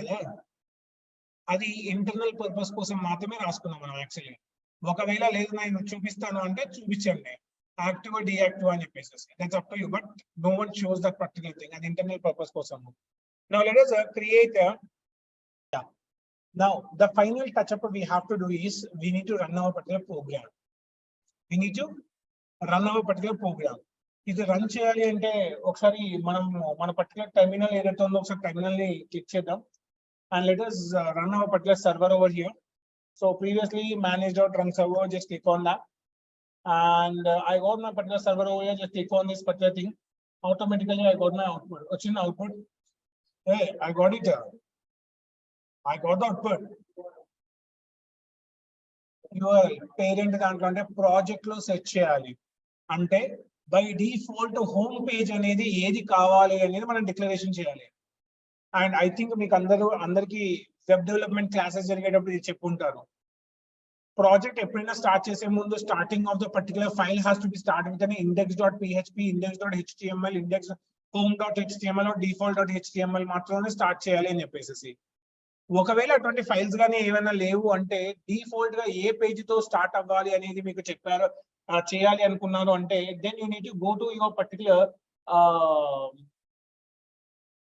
అది internal purpose కోసం మాత్రమే రాసుకున్నాం మనం actually. ఒకవేళ లేదు నేను చూపిస్తాను అంటే చూపించండి యాక్టివ్ డియాక్టివ్ అని చెప్పేసి. That's up to you, but no one shows that particular thing. అది ఇంటర్నల్ పర్పస్ కోసం. Now let us create now the final touch up we have to do is we need to run our particular program. We need to run our particular program. ఇది run చేయాలి అంటే ఒకసారి మనం మన particular terminal ఏదైతే ఉందో ఒకసారి terminal ని క్లిక్ చేద్దాం. And let us run our particular server over here. So previously manage.run server, just click on that. And I got my particular server over here, just click on this particular thing. Automatically I got my output. What's in output? Hey, I got it. I got the output. Your parent దాంట్లో project లో set చేయాలి అంటే by default home page అనేది ఏది కావాలి అనేది మనం declaration చేయాలి. And I think మీకు అందరికి వెబ్ డెవలప్మెంట్ క్లాసెస్ జరిగేటప్పుడు ఇది చెప్పుంటారు. ప్రాజెక్ట్ ఎప్పుడైనా స్టార్ట్ చేసే ముందు starting of the particular file has to be start with index.php, index.html, index home.html default.html మాత్రమే స్టార్ట్ చేయాలి అని చెప్పేసి. ఒకవేళ అటువంటి ఫైల్స్ గానీ ఏమైనా లేవు అంటే డిఫాల్ట్ గా ఏ పేజ్ తో స్టార్ట్ అవ్వాలి అనేది మీకు చెప్పారు చేయాలి అనుకున్నారు అంటే then you need to go to your particular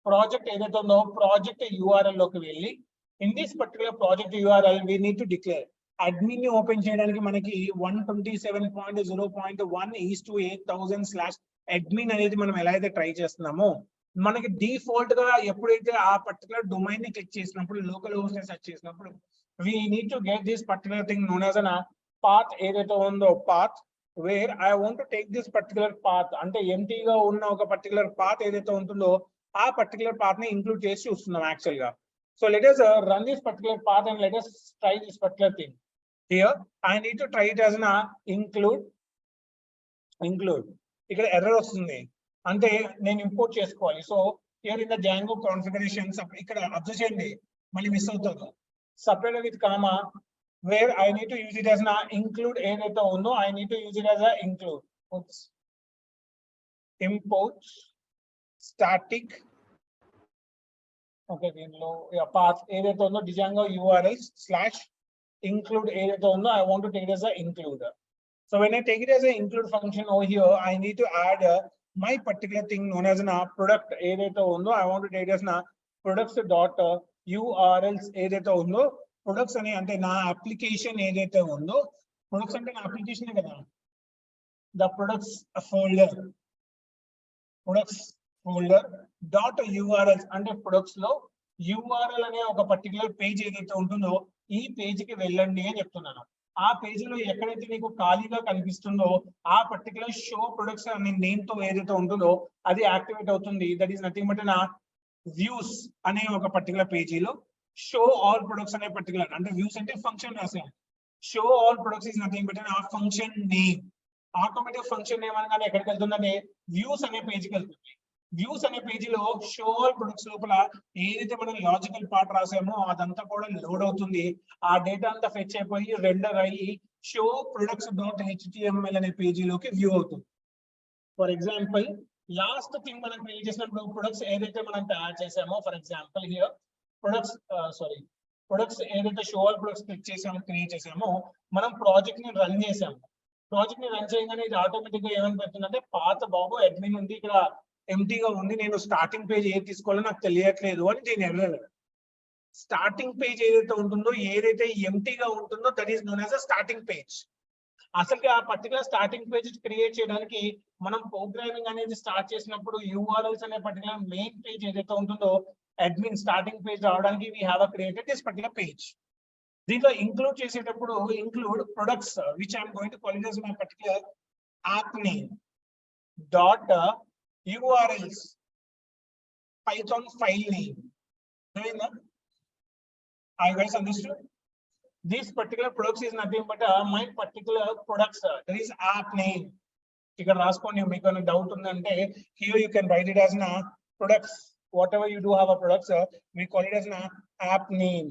project ఏదైతే ఉందో ప్రాజెక్ట్ URL లోకి వెళ్ళి in this particular project URL we need to declare admin ని ఓపెన్ చేయడానికి మనకి 127.0.1:8000/admin అనేది మనం ఎలా అయితే ట్రై చేస్తున్నామో మనకి డిఫాల్ట్ గా ఎప్పుడైతే ఆ పర్టికులర్ డొమైన్ ని క్లిక్ చేసినప్పుడు లోకల్ హోస్ట్ ని సెర్చ్ చేసినప్పుడు we need to get this particular thing known as a path ఏదైతే ఉందో path where I want to take this particular path అంటే ఎంటీగా ఉన్న ఒక పర్టికులర్ path ఏదైతే ఉంటుందో ఆ పర్టికులర్ path ని ఇంక్లూడ్ చేసి చూస్తున్నాం యాక్చువల్ గా. So let us run this particular path and let us try this particular thing. Here I need to try it as an include. ఇక్కడ ఎర్రర్ వస్తుంది అంటే నేను ఇంపోర్ట్ చేసుకోవాలి. So here in the Django configurations ఇక్కడ observe చేయండి మళ్ళీ miss అవుతుంది. Separate with comma where I need to use it as an include ఏదైతే ఉందో I need to use it as a include. Oops. Import static okay దీనిలో path ఏదైతే ఉందో Django URL/include ఏదైతే ఉందో I want to take it as a include. So when I take it as an include function over here I need to add my particular thing known as a product ఏదైతే ఉందో I want to take it as a products dot URLs ఏదైతే ఉందో products అని అంటే నా application ఏదైతే ఉందో products అంటే నా అప్లికేషన్ కదా the products folder dot URLs అంటే ప్రొడక్ట్స్ లో URL అనే ఒక పర్టికులర్ పేజ్ ఏదైతే ఉంటుందో ఈ పేజ్ కి వెళ్ళండి అని చెప్తున్నాను. ఆ పేజ్ లో ఎక్కడైతే నీకు ఖాళీగా కనిపిస్తుందో ఆ పర్టికులర్ షో ప్రొడక్ట్స్ అనే నేమ్ తో ఏదైతే ఉంటుందో అది యాక్టివేట్ అవుతుంది. దట్ ఈస్ నథింగ్ బట్ నా వ్యూస్ అనే ఒక పర్టికులర్ పేజీలో షో ఆల్ ప్రొడక్ట్స్ అనే పర్టికులర్ అంటే వ్యూస్ అంటే ఫంక్షన్ రాసాను. Show all products is nothing but ఆ function name. Automatic function name అనగానే ఎక్కడికి వెళ్తుందంటే వ్యూస్ అనే పేజీకి వెళ్తుంది. వ్యూస్ అనే పేజీలో షో ఆల్ ప్రొడక్ట్స్ లోపల ఏదైతే మనం లాజికల్ పార్ట్ రాసామో అదంతా కూడా లోడ్ అవుతుంది. ఆ డేటా అంతా ఫెచ్ అయిపోయి రెండర్ అయ్యి షో ప్రొడక్ట్స్ డాట్ HTML అనే పేజీలోకి వ్యూ అవుతుంది. ఫర్ ఎగ్జాంపుల్ లాస్ట్ థింగ్ మనం క్రియేట్ చేసినప్పుడు ప్రొడక్ట్స్ ఏదైతే మనం తయారు చేసామో ఫర్ ఎగ్జాంపుల్ హియర్ ప్రొడక్ట్స్ ఏదైతే షో ఆల్ ప్రొడక్ట్స్ క్లిక్ చేసామో క్రియేట్ చేసామో మనం ప్రాజెక్ట్ ని రన్ చేసాము. ప్రాజెక్ట్ ని రన్ చేయగానే ఇది ఆటోమేటిక్ గా ఏమని పెడుతుందంటే పాత బాబు అడ్మిన్ ఉంది ఇక్కడ ఎంటీగా ఉంది నేను స్టార్టింగ్ పేజ్ ఏది తీసుకోవాలో నాకు తెలియట్లేదు అని దీని ఎర్రర్. స్టార్టింగ్ పేజ్ ఏదైతే ఉంటుందో ఏదైతే ఎంటీగా ఉంటుందో that is known as a starting page. అసలు ఆ పర్టికులర్ స్టార్టింగ్ పేజ్ క్రియేట్ చేయడానికి మనం ప్రోగ్రామింగ్ అనేది స్టార్ట్ చేసినప్పుడు URLs అనే పర్టికులర్ మెయిన్ పేజ్ ఏదైతే ఉంటుందో admin starting page రావడానికి we have created this particular page. దీంట్లో include చేసేటప్పుడు include products which I am going to call it as my particular app name dot URLs Python file name. I guys understood? This particular products is nothing but my particular products. There is app name. ఇక్కడ రాసుకోండి మీకు ఏమైనా doubt ఉందంటే here you can write it as na products. Whatever you do have a products, we call it as na app name.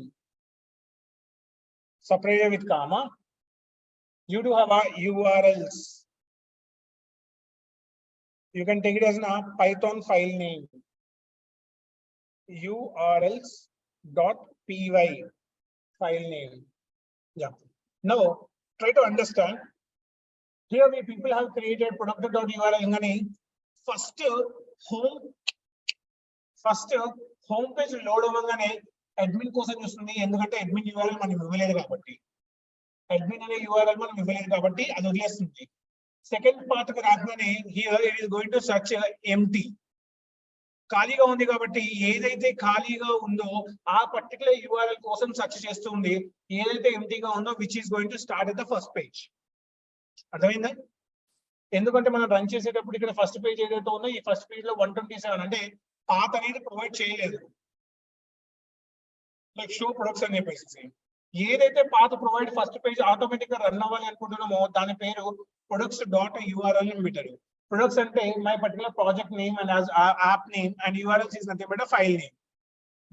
Separated with comma. You do have a URLs. You can take it as na Python file name. URLs dot py file name. Yeah. Now try to understand. Here we people have created product.url ingani first home page load avangane admin కోసం చూస్తుంది ఎందుకంటే admin URL మనం ఇవ్వలేదు కాబట్టి admin అనే URL మనం ఇవ్వలేదు కాబట్టి అది వదిలేస్తుంది. సెకండ్ పార్ట్ కి రాగానే here it is going to search empty. ఖాళీగా ఉంది కాబట్టి ఏదైతే ఖాళీగా ఉందో ఆ పర్టికులర్ URL కోసం సెర్చ్ చేస్తుంది. ఏదైతే ఎంప్టీగా ఉందో which is going to start at the first page. అర్థమైందా? ఎందుకంటే మనం రన్ చేసేటప్పుడు ఇక్కడ ఫస్ట్ పేజ్ ఏదైతే ఉందో ఈ ఫస్ట్ పేజ్ లో 127 అంటే పాత అనేది ప్రొవైడ్ చేయలేదు. లైక్ షో ప్రొడక్ట్స్ అనే పేజెస్ ఏదైతే పాత ప్రొవైడ్ ఫస్ట్ పేజ్ ఆటోమేటిక్ గా రన్ అవ్వాలి అనుకుంటున్నామో దాని పేరు ప్రొడక్ట్స్ డాట్ URL అని పెట్టారు. ప్రొడక్ట్స్ అంటే my particular project name and app name and URLs is nothing but file name.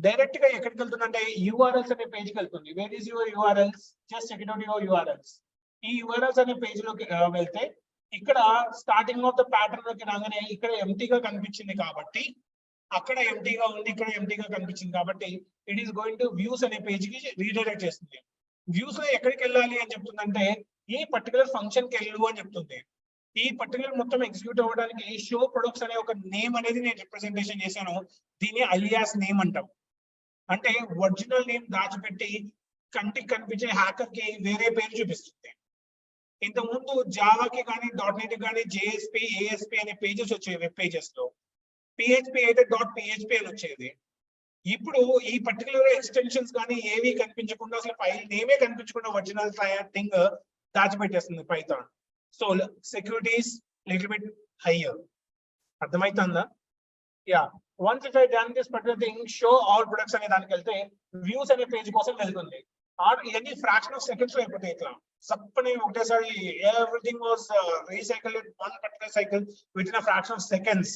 Direct గా ఎక్కడికి వెళ్తుందంటే URLs అనే పేజ్కి వెళ్తుంది. Where is your URLs? Just check it out your URLs. ఈ URLs అనే పేజ్ లోకి వెళ్తే ఇక్కడ స్టార్టింగ్ ఆఫ్ ద ప్యాటర్న్ లోకి రాగానే ఇక్కడ ఎంటీగా కనిపించింది కాబట్టి అక్కడ ఎంటీగా ఉంది, ఇక్కడ ఎంటీగా కనిపించింది కాబట్టి it is going to views అనే పేజ్ కి రీడైరెక్ట్ చేస్తుంది. వ్యూస్ లో ఎక్కడికి వెళ్ళాలి అని చెప్తుందంటే ఈ పర్టికులర్ ఫంక్షన్ కి వెళ్ళు అని చెప్తుంది. ఈ పర్టికులర్ మొత్తం ఎగ్జిక్యూట్ అవ్వడానికి షో ప్రొడక్ట్స్ అనే ఒక నేమ్ అనేది నేను రిప్రజెంటేషన్ చేశాను. దీన్ని అలియాస్ నేమ్ అంటాం. అంటే ఒరిజినల్ నేమ్ దాచిపెట్టి కంటికి కనిపించే హ్యాకర్ కి వేరే పేరు చూపిస్తుంది. ఇంతకుముందు జావాకి కానీ .NET కానీ JSP ASP అనే పేజెస్ వచ్చేవి వెబ్ పేజెస్ లో. PHP అయితే .php అని వచ్చేది. ఇప్పుడు ఈ పర్టికులర్ ఎక్స్టెన్షన్స్ కానీ ఏవి కనిపించకుండా అసలు ఫైల్ నేమే కనిపించకుండా ఒరిజినల్ థింగ్ దాచిపెట్టేస్తుంది Python. So security's little bit higher. అర్థమవుతుందా? Yeah. Once if I done this particular thing show all products అనే దానికి వెళ్తే వ్యూస్ అనే పేజ్ కోసం వెళ్తుంది. ఇవన్నీ ఫ్రాక్షన్ ఆఫ్ సెకండ్స్ లో అయిపోతాయి. ఇట్లా సప్పని ఒకటేసారి everything was recycle one particular cycle with in fraction of seconds.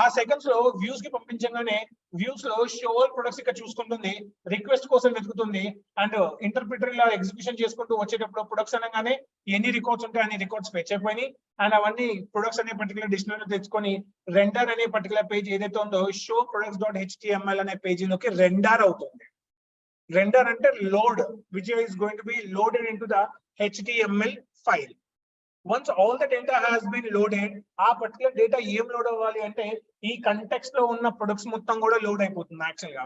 ఆ సెకండ్స్ లో వ్యూస్ కి పంపించగానే వ్యూస్ లో షో ఆల్ ప్రొడక్ట్స్ ఇక్కడ చూసుకుంటుంది, రిక్వెస్ట్ కోసం వెతుకుతుంది అండ్ ఇంటర్ప్రిటర్ ఇలా ఎగ్జిక్యూషన్ చేసుకుంటూ వచ్చేటప్పుడు ప్రొడక్ట్స్ అనగానే ఎన్ని రికార్డ్స్ ఉంటాయి అన్ని రికార్డ్స్ ఫెచ్ అయిపోయి అండ్ అవన్నీ ప్రొడక్ట్స్ అనే పర్టికులర్ డిక్షనరీ తెచ్చుకొని రెండర్ అనే పర్టికులర్ పేజ్ ఏదైతే ఉందో షో ప్రొడక్ట్స్ డాట్ HTML అనే పేజీలోకి రెండర్ అవుతుంది. Render అంటే load, which is going to be loaded into the HTML file. Once all the data has been loaded, ఆ పర్టికులర్ డేటా ఏం load అవ్వాలి అంటే ఈ కంటెక్స్ట్ లో ఉన్న ప్రొడక్ట్స్ మొత్తం కూడా లోడ్ అయిపోతుంది. యాక్చువల్ గా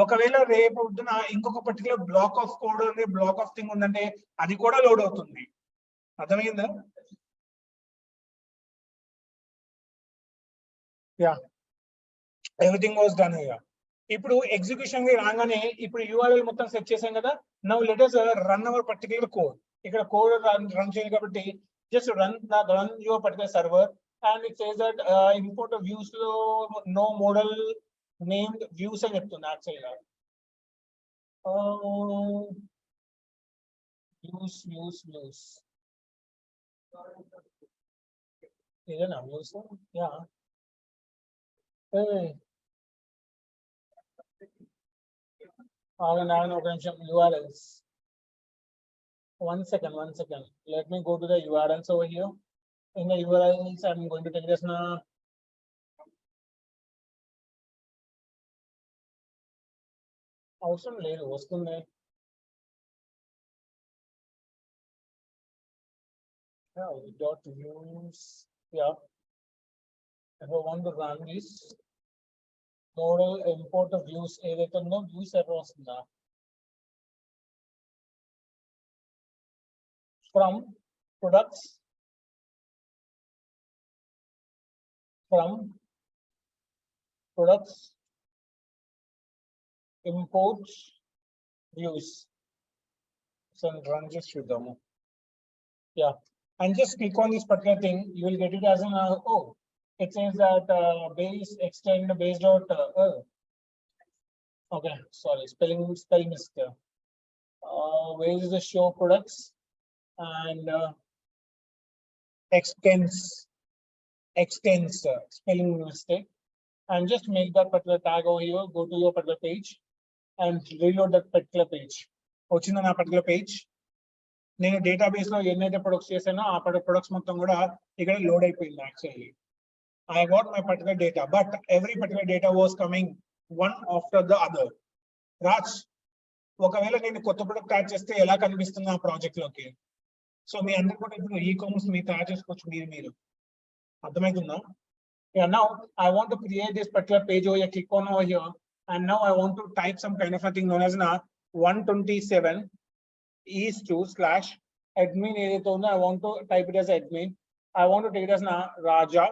ఒకవేళ రేపు పొద్దున ఇంకొక పర్టికులర్ బ్లాక్ ఆఫ్ కోడ్ ఉంది, బ్లాక్ ఆఫ్ థింగ్ ఉందంటే అది కూడా లోడ్ అవుతుంది. అర్థమైందా? Yeah, everything was done here. ఇప్పుడు ఎగ్జిక్యూషన్ కి రాగానే ఇప్పుడు URL మొత్తం సెట్ చేసాం కదా. Now let us run our particular code. ఇక్కడ కోడ్ రన్ చేయాలి కాబట్టి just run your particular server and it says that import views లో నో మోడల్ నేమ్డ్ వ్యూస్ అని చెప్తుంది. యాక్చువల్ గా వ్యూస్ ఇదేనా views? Yeah. URLs. One second. Let me go to the URLs over here. In the URLs, I'm going to take this now. అవసరం లేదు, వస్తుంది. Dot views. Yeah. If I want to run this model import of views ఏదైతే ఉందో views error వస్తుందా? From products import views. So run just shoot them. Yeah, and just click on this particular thing. You will get it as an oh, it says that base extend base dot okay, sorry, spell mistake. Where is the show products and extends spelling mistake, and just make that particular tag over here. Go to your particular page and reload that particular page. వచ్చింది నా particular page. నేను database లో ఎన్నైతే products చేశానో ఆ products మొత్తం కూడా ఇక్కడ లోడ్ అయిపోయింది. Actually I got my particular data, but every particular data was coming one after the other. Raj, ఒకవేళ నేను కొత్త ప్రొడక్ట్ యాడ్ చేస్తే ఎలా కనిపిస్తుంది ఆ ప్రాజెక్ట్ లోకి? సో మీ అందరు కూడా ఇప్పుడు ఈ-కామర్స్ మీరు తయారు చేసుకోవచ్చు మీరు అర్థమవుతుందా? Yeah, now I want to create this particular page over here. Click on over here, and now I want to type some kind of a thing known as 127/admin ఏదైతే ఉందో I want to type it as admin. I want to take it as Raja,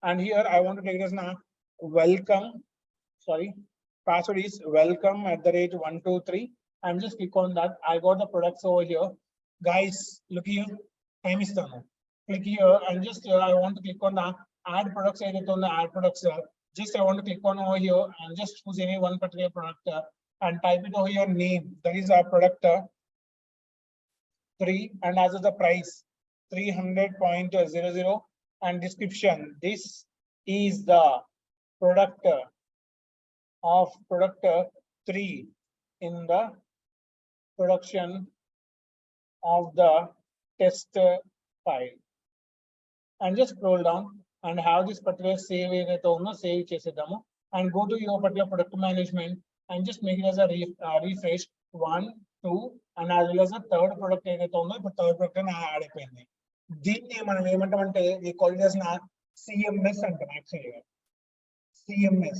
and here I want to take it as welcome. Sorry, password is welcome@123. I'm just click on that. I got the products over here. Guys, look here. Time is done. Click here and just I want to click on the add products. Add products. Just I want to click on over here and just choose any one particular product and type it over here name. That is our product 3, and as is the price 300.00, and description. This is the product of product 3 in the production of the test file, and just scroll down and have this particular save save chesedamu, and go to your particular product management and just make it as a refresh 1, 2, and as well as the third product third product add అయిపోయింది. దీన్ని మనం ఏమంటామంటే we call it as CMS అంటాం. Actually CMS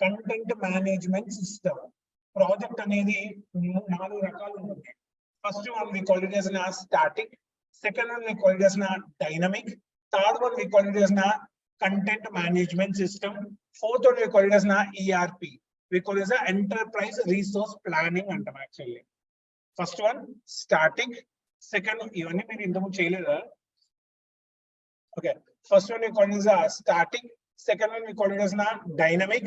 content management system. Project అనేది 4 రకాలు ఉంటుంది. First one we call it as static, second one we call it as dynamic, third one we call it as content management system, fourth one we call it as ERP. We call it as enterprise resource planning అంటాం. Actually first one static, second ఇవన్నీ మీరు ఇంతకు చేయలేదా? Okay, first one we call it as static, second one we call it as dynamic.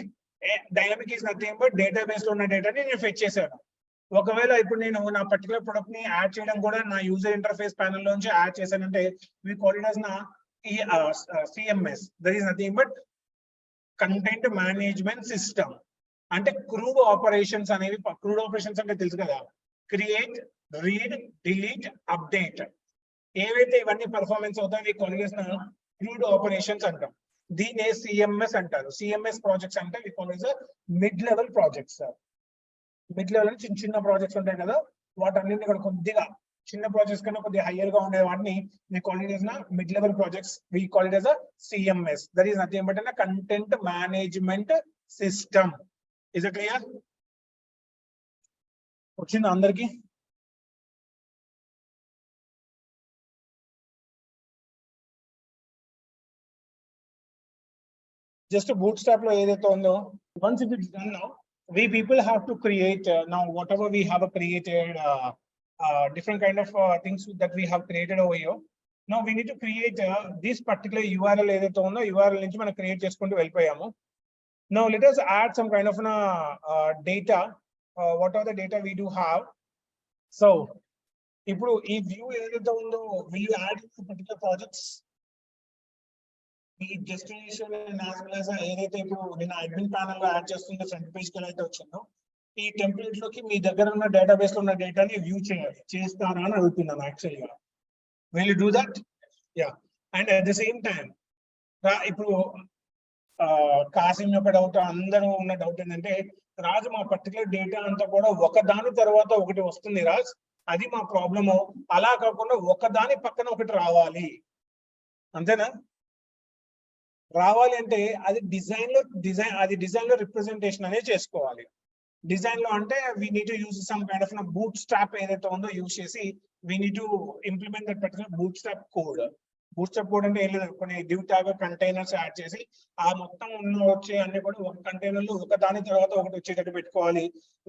Dynamic is nothing but database లో ఉన్న డేటాని నేను fetch చేశాను. ఒకవేళ ఇప్పుడు నేను నా పర్టికులర్ ప్రొడక్ట్ ని యాడ్ చేయడం కూడా నా యూజర్ ఇంటర్ఫేస్ ప్యానెల్ నుంచి యాడ్ చేశానంటే we call it as CMS. That is nothing but content management system. అంటే క్రూడ్ ఆపరేషన్స్ అనేవి, క్రూడ్ ఆపరేషన్స్ అంటే తెలుసు కదా, క్రియేట్, రీడ్, డిలీట్, అప్డేట్, ఏవైతే ఇవన్నీ పర్ఫార్మెన్స్ అవుతాయి we call it as crude operations అంటాం. దీన్ని సిఎంఎస్ అంటారు. సిఎంఎస్ ప్రాజెక్ట్స్ అంటే we call it as mid level projects. Mid level చిన్న ప్రాజెక్ట్స్ ఉంటాయి కదా, వాటన్నింటినీ కూడా కొద్దిగా చిన్న ప్రాజెక్ట్స్ కన్నా కొద్దిగా హయ్యర్ గా ఉండే వాటిని we call it as mid level projects. we call it as CMS. that is nothing but content management system. is it clear? వచ్చింది అందరికి? just bootstrap lo edaithe undo, once it is done, now we people have to create now whatever we have created different kind of things that we have created over here. Now we need to create this particular URL edaithe undo, URL nunchi mana create cheskuntu vellipoyamu. Now let us add some kind of data. What are the data we do have? So ఇప్పుడు ఈ view ఏదైతే ఉందో will you add particular projects? ఈ destination as well as ఏదైతే ఇప్పుడు నేను admin panel లో add చేస్తున్న ఫ్రంట్ పేజ్ కి అయితే వచ్చిందో ఈ టెంప్లెట్ లోకి మీ దగ్గర ఉన్న డేటాబేస్ లో ఉన్న డేటాని వ్యూ చేయాలి. చేస్తారా అని అడుగుతున్నాను యాక్చువల్గా. will you do that? yeah, and at the same time ఇప్పుడు కాసిం యొక్క డౌట్, అందరూ ఉన్న డౌట్ ఏంటంటే రాజు మా పర్టికులర్ డేటా అంతా కూడా ఒకదాని తర్వాత ఒకటి వస్తుంది రాజ్, అది మా ప్రాబ్లము. అలా కాకుండా ఒకదాని పక్కన ఒకటి రావాలి, అంతేనా? రావాలి అంటే అది డిజైన్ లో రిప్రజెంటేషన్ అనేది చేసుకోవాలి. డిజైన్ లో అంటే we need to use some kind of bootstrap ఏదైతే ఉందో యూజ్ చేసి we need to implement that particular bootstrap code. Boost up code అంటే ఏం లేదు, కొన్ని div tag కంటైనర్స్ యాడ్ చేసి ఆ మొత్తం ఉన్న వచ్చే అన్ని కూడా ఒక కంటైనర్ లో ఒక దాని తర్వాత ఒకటి వచ్చేటట్టు పెట్టుకోవాలి.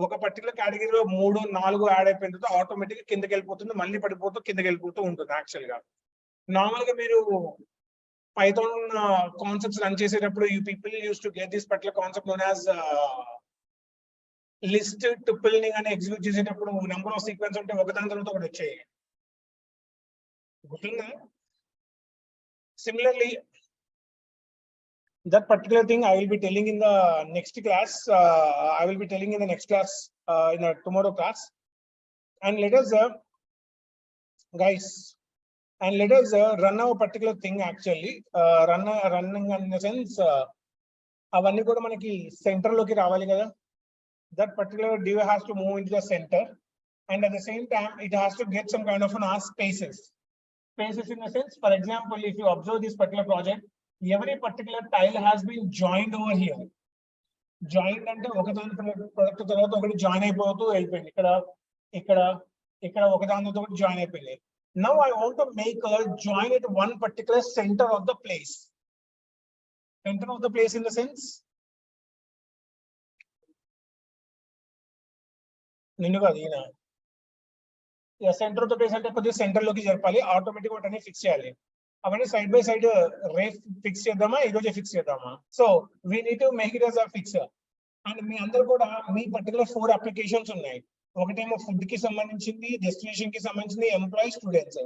ఒక పర్టికులర్ కేటగిరీలో 3, 4 యాడ్ అయిపోయిన తర్వాత ఆటోమేటిక్ గా కిందకి వెళ్ళిపోతుంది, మళ్ళీ పడిపోతూ కిందకి వెళ్ళిపోతూ ఉంటుంది. యాక్చువల్ గా నార్మల్ గా మీరు పైథాన్ కాన్సెప్ట్స్ రన్ చేసేటప్పుడు you people use to get this particular concept known as list టుపుల్నింగ్ అని ఎగ్జిక్యూట్ చేసేటప్పుడు నెంబర్ ఆఫ్ సీక్వెన్స్ ఉంటే ఒకదాని తర్వాత ఒకటి వచ్చాయి, గుర్తుందా? Similarly, that particular thing I will be telling in the next class. I will be telling in the next class, in the tomorrow class. And let us, guys, and let us run a particular thing actually. Running in the sense, అవన్నీ కూడా మనకి centre లోకి రావాలి కదా. That particular div has to move into the center, and at the same time, it has to get some kind of spaces. Spaces in the sense, for example, if you observe this particular project, every particular tile has been joined over here. Joined అంటే ఒకదాని product తర్వాత ఒకటి join అయిపోతూ వెళ్ళిపోయింది. ఇక్కడ ఒకదాని తర్వాత ఒకటి జాయిన్ అయిపోయింది. Now I want to make a join at one particular center of the place. Center of the place in the sense, నిన్ను కాదు ఈయన. సెంటర్ ఆఫ్ ద ప్లేస్ అంటే కొద్దిగా సెంటర్ లోకి జరపాలి, ఆటోమేటిక్ వాటిని ఫిక్స్ చేయాలి. అవన్నీ side by side rate fix చేద్దామా, ఈ రోజే ఫిక్స్ చేద్దామా? So we need to make it as a fix. And మీ అందరు కూడా మీ పర్టికులర్ 4 అప్లికేషన్స్ ఉన్నాయి. ఒకటేమో ఫుడ్ కి సంబంధించింది, డెస్టినేషన్ కి సంబంధించింది, ఎంప్లాయీ, స్టూడెంట్స్.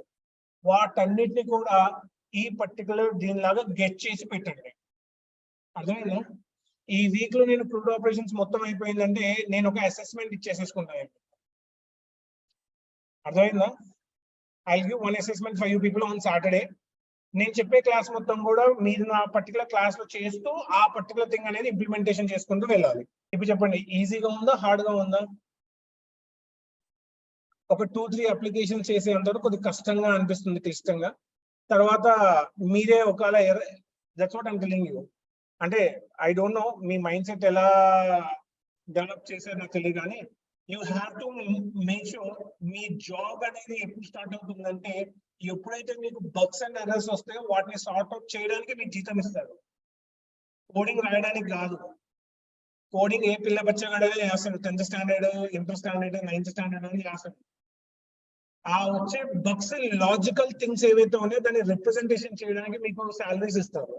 వాటన్నిటిని కూడా ఈ పర్టికులర్ దీనిలాగా గెట్ చేసి పెట్టండి. అర్థమైందా? ఈ వీక్ లో నేను క్రూడ్ ఆపరేషన్స్ మొత్తం అయిపోయిందంటే నేను ఒక అసెస్మెంట్ ఇచ్చేసేసుకుంటాను. అర్థమైందా? I'll give one assessment for you people on Saturday. నేను చెప్పే క్లాస్ మొత్తం కూడా మీరు నా పర్టికులర్ క్లాస్ లో చేస్తూ ఆ పర్టికులర్ థింగ్ అనేది ఇంప్లిమెంటేషన్ చేసుకుంటూ వెళ్ళాలి. ఇప్పుడు చెప్పండి, ఈజీగా ఉందా, హార్డ్ గా ఉందా? ఒక 2-3 అప్లికేషన్ చేసేంత కొద్దిగా కష్టంగా అనిపిస్తుంది, క్లిష్టంగా. తర్వాత మీరే ఒకవేళ that's what I'm telling you. అంటే ఐ డోంట్ నో మీ మైండ్ సెట్ ఎలా డెవలప్ చేశారు నాకు తెలియదు, కానీ you have to make sure మీ జాబ్ అనేది ఎప్పుడు స్టార్ట్ అవుతుందంటే ఎప్పుడైతే మీకు బగ్స్ అండ్ ఎర్రర్స్ వస్తాయో వాటిని సార్ట్ అవుట్ చేయడానికి మీకు జీతం ఇస్తారు, కోడింగ్ రాయడానికి కాదు. కోడింగ్ ఏ పిల్ల బచ్చగాడే చేస్తాడు, 10th standard, inter standard, 9th standard అని చేస్తాడు. ఆ వచ్చే బగ్స్ లాజికల్ థింగ్స్ ఏవైతే ఉన్నాయో దాన్ని రిప్రజెంటేషన్ చేయడానికి మీకు సాలరీస్ ఇస్తారు.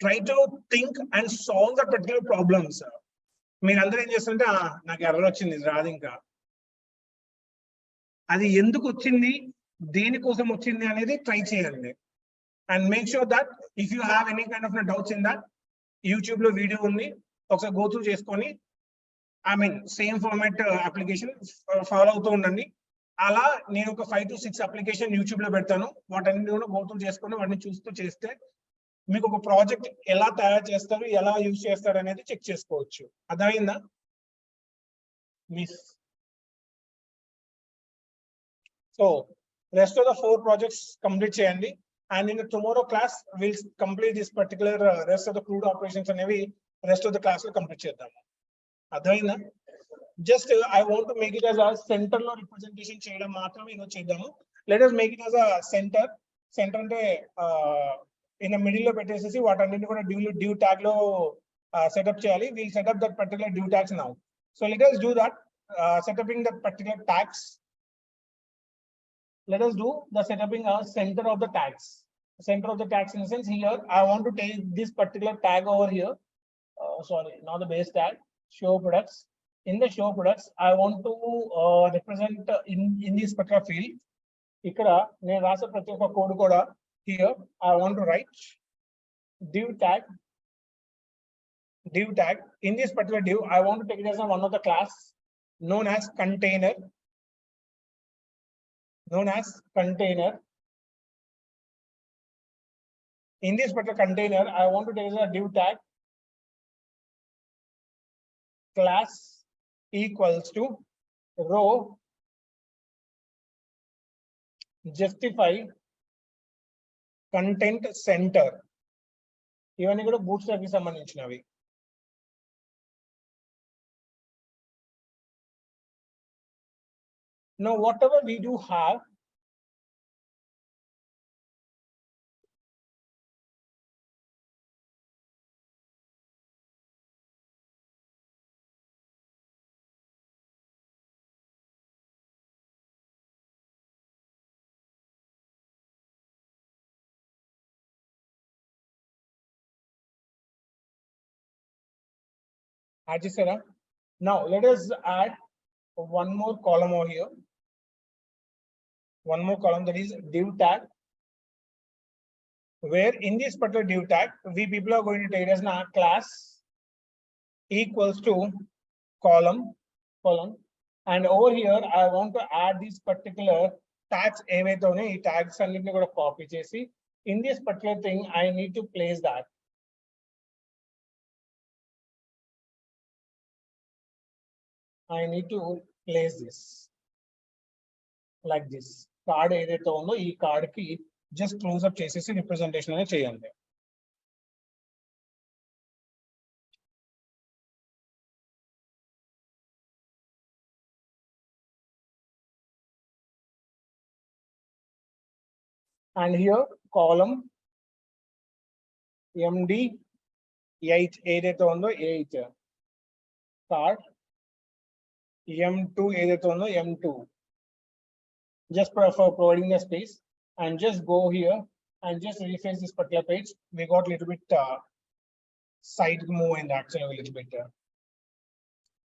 Try to think and solve the particular problems. మీరందరూ ఏం చేస్తుంటే నాకు ఎర్రర్ వచ్చింది, రాదు ఇంకా. అది ఎందుకు వచ్చింది, దేనికోసం వచ్చింది అనేది ట్రై చేయండి. And make sure that if you have any kind of doubts in that, YouTube లో వీడియో ఉంది, ఒకసారి గో త్రూ చేసుకొని I mean same format application follow అవుతూ ఉండండి. అలా నేను ఒక 5 to 6 అప్లికేషన్ యూట్యూబ్ లో పెడతాను, వాటన్ని కూడా గో త్రూ చేసుకొని వాటిని చూస్తూ చేస్తే మీకు ఒక ప్రాజెక్ట్ ఎలా తయారు చేస్తారు, ఎలా యూజ్ చేస్తారు అనేది చెక్ చేసుకోవచ్చు. అర్థమైందా? Miss so rest of the 4 projects complete చేయండి. And in tomorrow class will complete this particular rest of the crud operations అనేవి రెస్ట్ ఆఫ్ ద క్లాస్ లో కంప్లీట్ చేద్దాము. అర్థమైందా? Just I want to make it as a centre లో representation చేయడం మాత్రమే ఈరోజు చేద్దాము. Let us make it as a centre. Centre అంటే ఇన్ మిడిల్ లో పెట్టేసేసి వాటన్నిటిని కూడా div tag లో సెటప్ చేయాలి. Wheel setup that particular div tags now. So let us do that, setuping that particular tags. Let us do the setuping center of the tags. Center of the tags in the sense, here I want to take this particular tag over here. Sorry, not the base tag. Show products. In the show products, I want to represent in this particular field. ఇక్కడ నేను రాసే ప్రతి ఒక్క code కూడా here I want to write div tag. In this particular div, I want to take it as one of the class known as container. In this particular container, I want to take it as a div tag class equals to row justify content center. ఇవన్నీ కూడా bootstrap కి సంబంధించినవి. Now whatever we do have, Add chesara. Now let us add one more column over here. One more column, that is div tag, where in this particular div tag, we people are going to take as a class equals to column, and over here I want to add these particular tags ఏవైతే tags అన్నిటిని కూడా copy చేసి in this particular thing I need to place that. I need to place this like this. Card ఏదైతే ఉందో ఈ card కి just close up చేసేసి representation అనేది చేయండి. And here column MD 8 ఏదైతే ఉందో 8 card M2 ఏదైతే ఉందో M2, just for providing the space, and just go here and just refresh this particular page. We got a little bit side move in actually a little bit,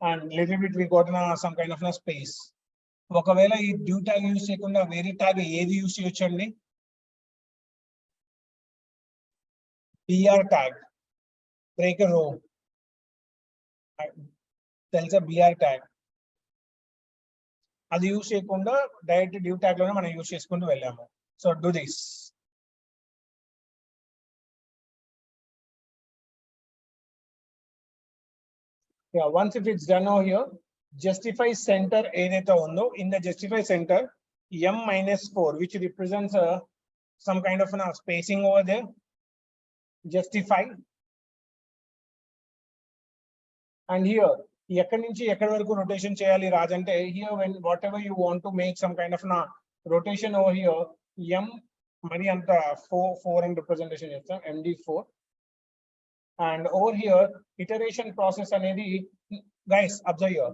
and little bit we got some kind of a space. ఒకవేళ ఈ div tag use చేయకుండా వేరే tag ఏది use చేయొచ్చండి? BR tag, break a row. తెలుసా BR tag? అది use చేయకుండా direct div tag లోనే మనం యూస్ చేసుకుంటూ వెళ్ళాము. So do this. Yeah, once if it's done over here, justify center ఏదైతే ఉందో, in the justify center M-4, which represents some kind of spacing over there. Justify, and here ఎక్కడి నుంచి ఎక్కడి వరకు రొటేషన్ చేయాలి రాజ్ అంటే, here when whatever you want to make some kind of rotation over here, M మరి అంత 4 అని representation చేస్తాం, MD4. And over here iteration process అనేది, guys observe here,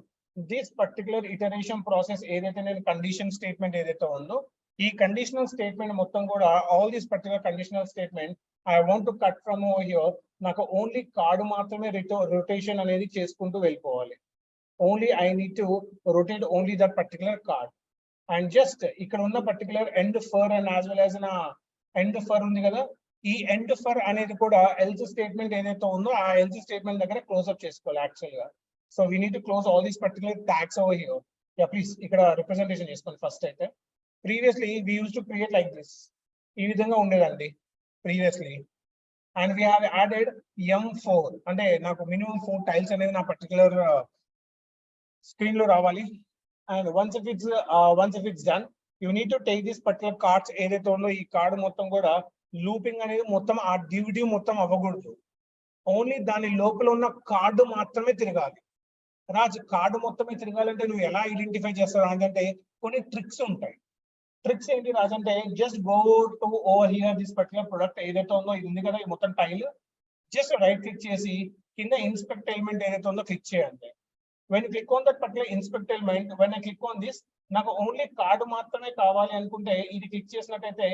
this particular iteration process ఏదైతే నేను కండిషన్ స్టేట్మెంట్ ఏదైతే ఉందో, ఈ కండిషనల్ స్టేట్మెంట్ మొత్తం కూడా all this particular conditional statement I want to cut from over here. నాకు ఓన్లీ కార్డు మాత్రమే రొటేషన్ అనేది చేసుకుంటూ వెళ్ళిపోవాలి. Only I need to rotate only that particular card. And just ఇక్కడ ఉన్న particular end for and as well as na end for ఉంది కదా, ఈ end for అనేది కూడా else statement ఏదైతే ఉందో ఆ else statement దగ్గర క్లోజ్ అప్ చేసుకోవాలి యాక్చువల్ గా. So we need to close all these particular tags over here. Yeah, please ఇక్కడ రిప్రజెంటేషన్ చేసుకోండి ఫస్ట్ అయితే. Previously we used to create like this, ఈ విధంగా ఉండేదండి previously, and we have added M4 అంటే నాకు minimum 4 tiles అనేది నా particular screen లో రావాలి. And once if it's done, you need to take this particular cards ఏదైతే ఉందో ఈ కార్డ్ మొత్తం కూడా లూపింగ్ అనేది మొత్తం ఆ డివిడి మొత్తం అవ్వకూడదు. ఓన్లీ దాని లోపల ఉన్న కార్డు మాత్రమే తిరగాలి. రాజ్ కార్డు మొత్తమే తిరగాలంటే నువ్వు ఎలా ఐడెంటిఫై చేస్తావు అంటే కొన్ని ట్రిక్స్ ఉంటాయి. ట్రిక్స్ ఏంటి రాజ్ అంటే, just go to over here this particular product ఏదైతే ఉందో ఇది ఉంది కదా ఈ మొత్తం టైల్, జస్ట్ రైట్ క్లిక్ చేసి కింద ఇన్స్పెక్ట్ ఎలిమెంట్ ఏదైతే ఉందో క్లిక్ చేయండి. when you click on that particular inspect element, when I click on this, నాకు ఓన్లీ కార్డు మాత్రమే కావాలి అనుకుంటే ఇది క్లిక్ చేసినట్టయితే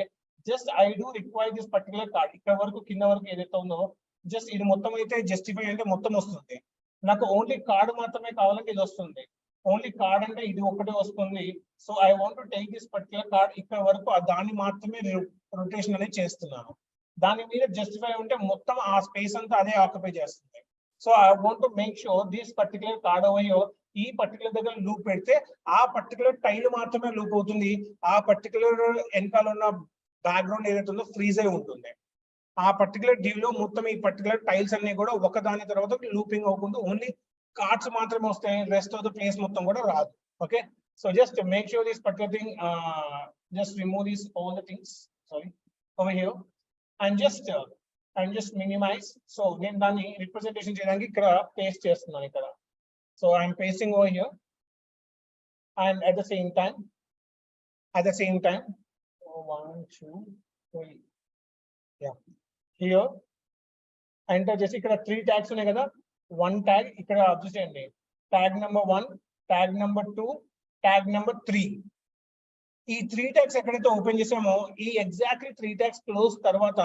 just I do require this particular card, ఇక్కడ వరకు కింద వరకు ఏదైతే ఉందో జస్ట్ ఇది మొత్తం అయితే జస్టిఫై అంటే మొత్తం వస్తుంది. నాకు ఓన్లీ కార్డు మాత్రమే కావాలంటే ఇది వస్తుంది. ఓన్లీ కార్డ్ అంటే ఇది ఒకటే వస్తుంది. So I want to take this particular card, ఇక్కడ వరకు దాన్ని మాత్రమే రొటేషన్ అనేది చేస్తున్నాను. దాని మీద జస్టిఫై ఉంటే మొత్తం ఆ స్పేస్ అంతా అదే ఆక్యుపై చేస్తుంది. So I want to make sure this particular card over here, ఈ పర్టికులర్ దగ్గర లూప్ పెడితే ఆ పర్టికులర్ టైల్ మాత్రమే లూప్ అవుతుంది. ఆ పర్టికులర్ వెనకాల ఉన్న బ్యాక్గ్రౌండ్ ఏదైతే ఉందో ఫ్రీజ్ అయి ఉంటుంది. ఆ పర్టికులర్ డివ్ లో మొత్తం ఈ పర్టికులర్ టైల్స్ అన్ని కూడా ఒకదాని తర్వాత లూపింగ్ అవ్వకుండా ఓన్లీ కార్డ్స్ మాత్రమే వస్తాయి, రెస్ట్ ఆఫ్ ద ప్లేస్ మొత్తం కూడా రాదు. Okay, so just make sure this particular thing, just remove this all the things sorry over here and just minimize. So నేను దాన్ని రిప్రజెంటేషన్ చేయడానికి ఇక్కడ పేస్ట్ చేస్తున్నాను ఇక్కడ. So I'm pasting over here, and at the same time 1 2 3 yeah, here enter చేసి ఇక్కడ 3 tags ఉన్నాయి కదా, 1 tag ఇక్కడ అబ్జర్వ్ చేయండి, tag number 1, tag number 2, tag number 3. ఈ 3 tags ఎక్కడైతే ఓపెన్ చేసామో ఈ ఎగ్జాక్ట్లీ 3 tags క్లోజ్ తర్వాత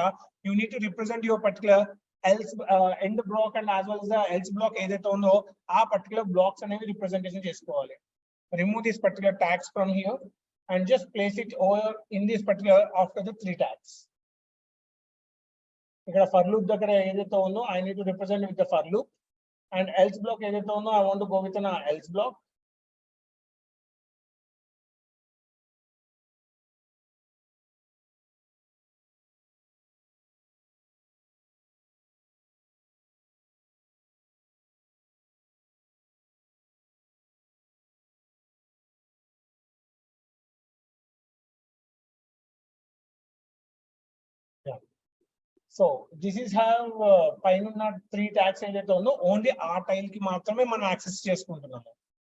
you need to represent your particular else end block and as well as the else block ఏదైతే ఉందో ఆ particular blocks అనేవి representation చేసుకోవాలి. Remove this particular tags from here and just place it over in this particular after the 3 tags. ఇక్కడ for loop దగ్గర ఏదైతే ఉందో I need to represent with the for loop and else block ఏదైతే ఉందో I want to go with an else block. Yeah. So this is have పైన 3 tags ఏదైతే ఉందో only ఆ టైల్ కి మాత్రమే మనం యాక్సెస్ చేసుకుంటున్నాము.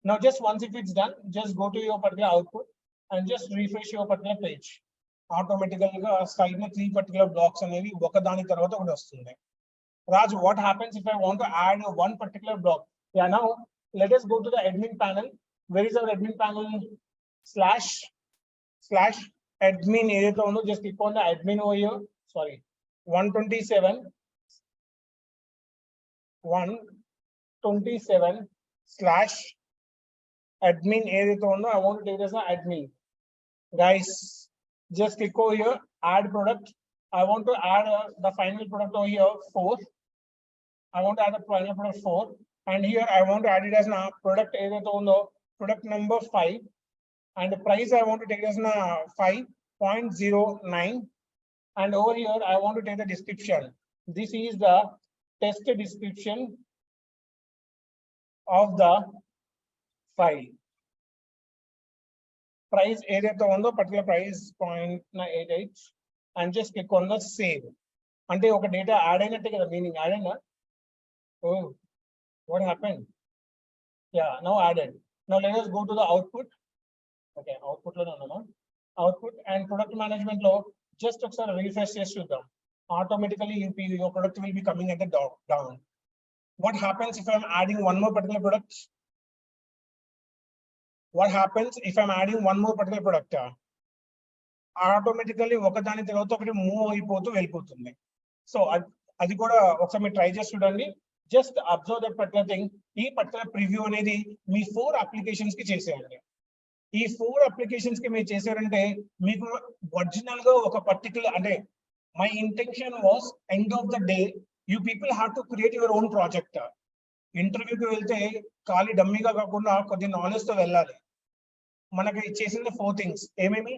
Now just once if it's done, just go to your particular output and just refresh your particular page. Automatically గా side లో 3 particular blocks అనేవి ఒకదాని తర్వాత ఒకటి వస్తుంది. Raj, what happens if I want to add one particular block? Yeah, now let us go to the admin panel. Where is our admin panel? Slash admin ఏదైతే ఉందో just click on the admin over here. Sorry, 127 slash admin ఏదైతే ఉందో I want to take this as admin. Guys, just click over here, add product. I want to add the final product over here 4. I want to add the final product 4, and here I want to add it as a product ఏదైతే ఉందో product number 5, and the price I want to take it as 5.09, and over here I want to take the description. This is the test description of the file. Price ఏదైతే ఉందో particular price 0.88, and just click on the save. అంటే ఒక data add అయినట్టే కదా, meaning add అయినా. Oh, what happened? Yeah, now added. Now let us go to the output. Okay, output lo no. Output and product management lo just ఒకసారి refresh చేసి చూద్దాం. Automatically your product will be coming at the down. What happens if I'm adding one more particular product? What happens if I'm adding one more particular product? Automatically ఒకదాని తర్వాత ఒకటి move అయిపోతూ వెళ్ళిపోతుంది. So అది కూడా ఒకసారి మీరు ట్రై చేసి చూడండి. Just observe that particular thing. ఈ పర్టికులర్ ప్రివ్యూ అనేది మీ 4 అప్లికేషన్స్ కి చేసేయండి. ఈ 4 అప్లికేషన్స్ కి మీరు చేశారంటే మీకు ఒరిజినల్ గా ఒక పర్టికులర్, అంటే my intention was end of the day you people have to create your own project. ఇంటర్వ్యూకి వెళ్తే ఖాళీ డమ్మీగా కాకుండా కొద్ది నాలెడ్జ్ తో వెళ్ళాలి. మనకి చేసింది 4 థింగ్స్ ఏమేమి?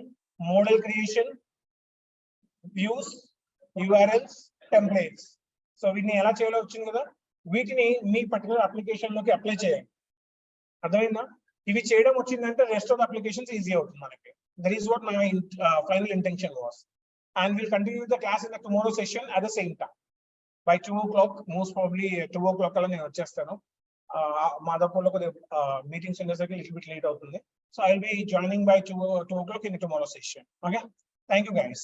Model creation, views, URLs, templates. So వీటిని ఎలా చేయాలో వచ్చింది కదా, వీటిని మీ పర్టికులర్ అప్లికేషన్ లోకి అప్లై చేయండి. అర్థమైందా? ఇవి చేయడం వచ్చిందంటే రెస్ట్ ఆఫ్ అప్లికేషన్స్ ఈజీ అవుతుంది మనకి. That is what my final intention was. And will continue the class in the tomorrow session at the same time by 2 o'clock. Most probably 2 o'clock అలా నేను వచ్చేస్తాను. మాదాపూర్లో కొద్దిగా మీటింగ్స్ ఉండేసరికి లిటిల్ బిట్ లేట్ అవుతుంది. So I'll be joining by 2 o'clock in the tomorrow session. Okay, thank you guys.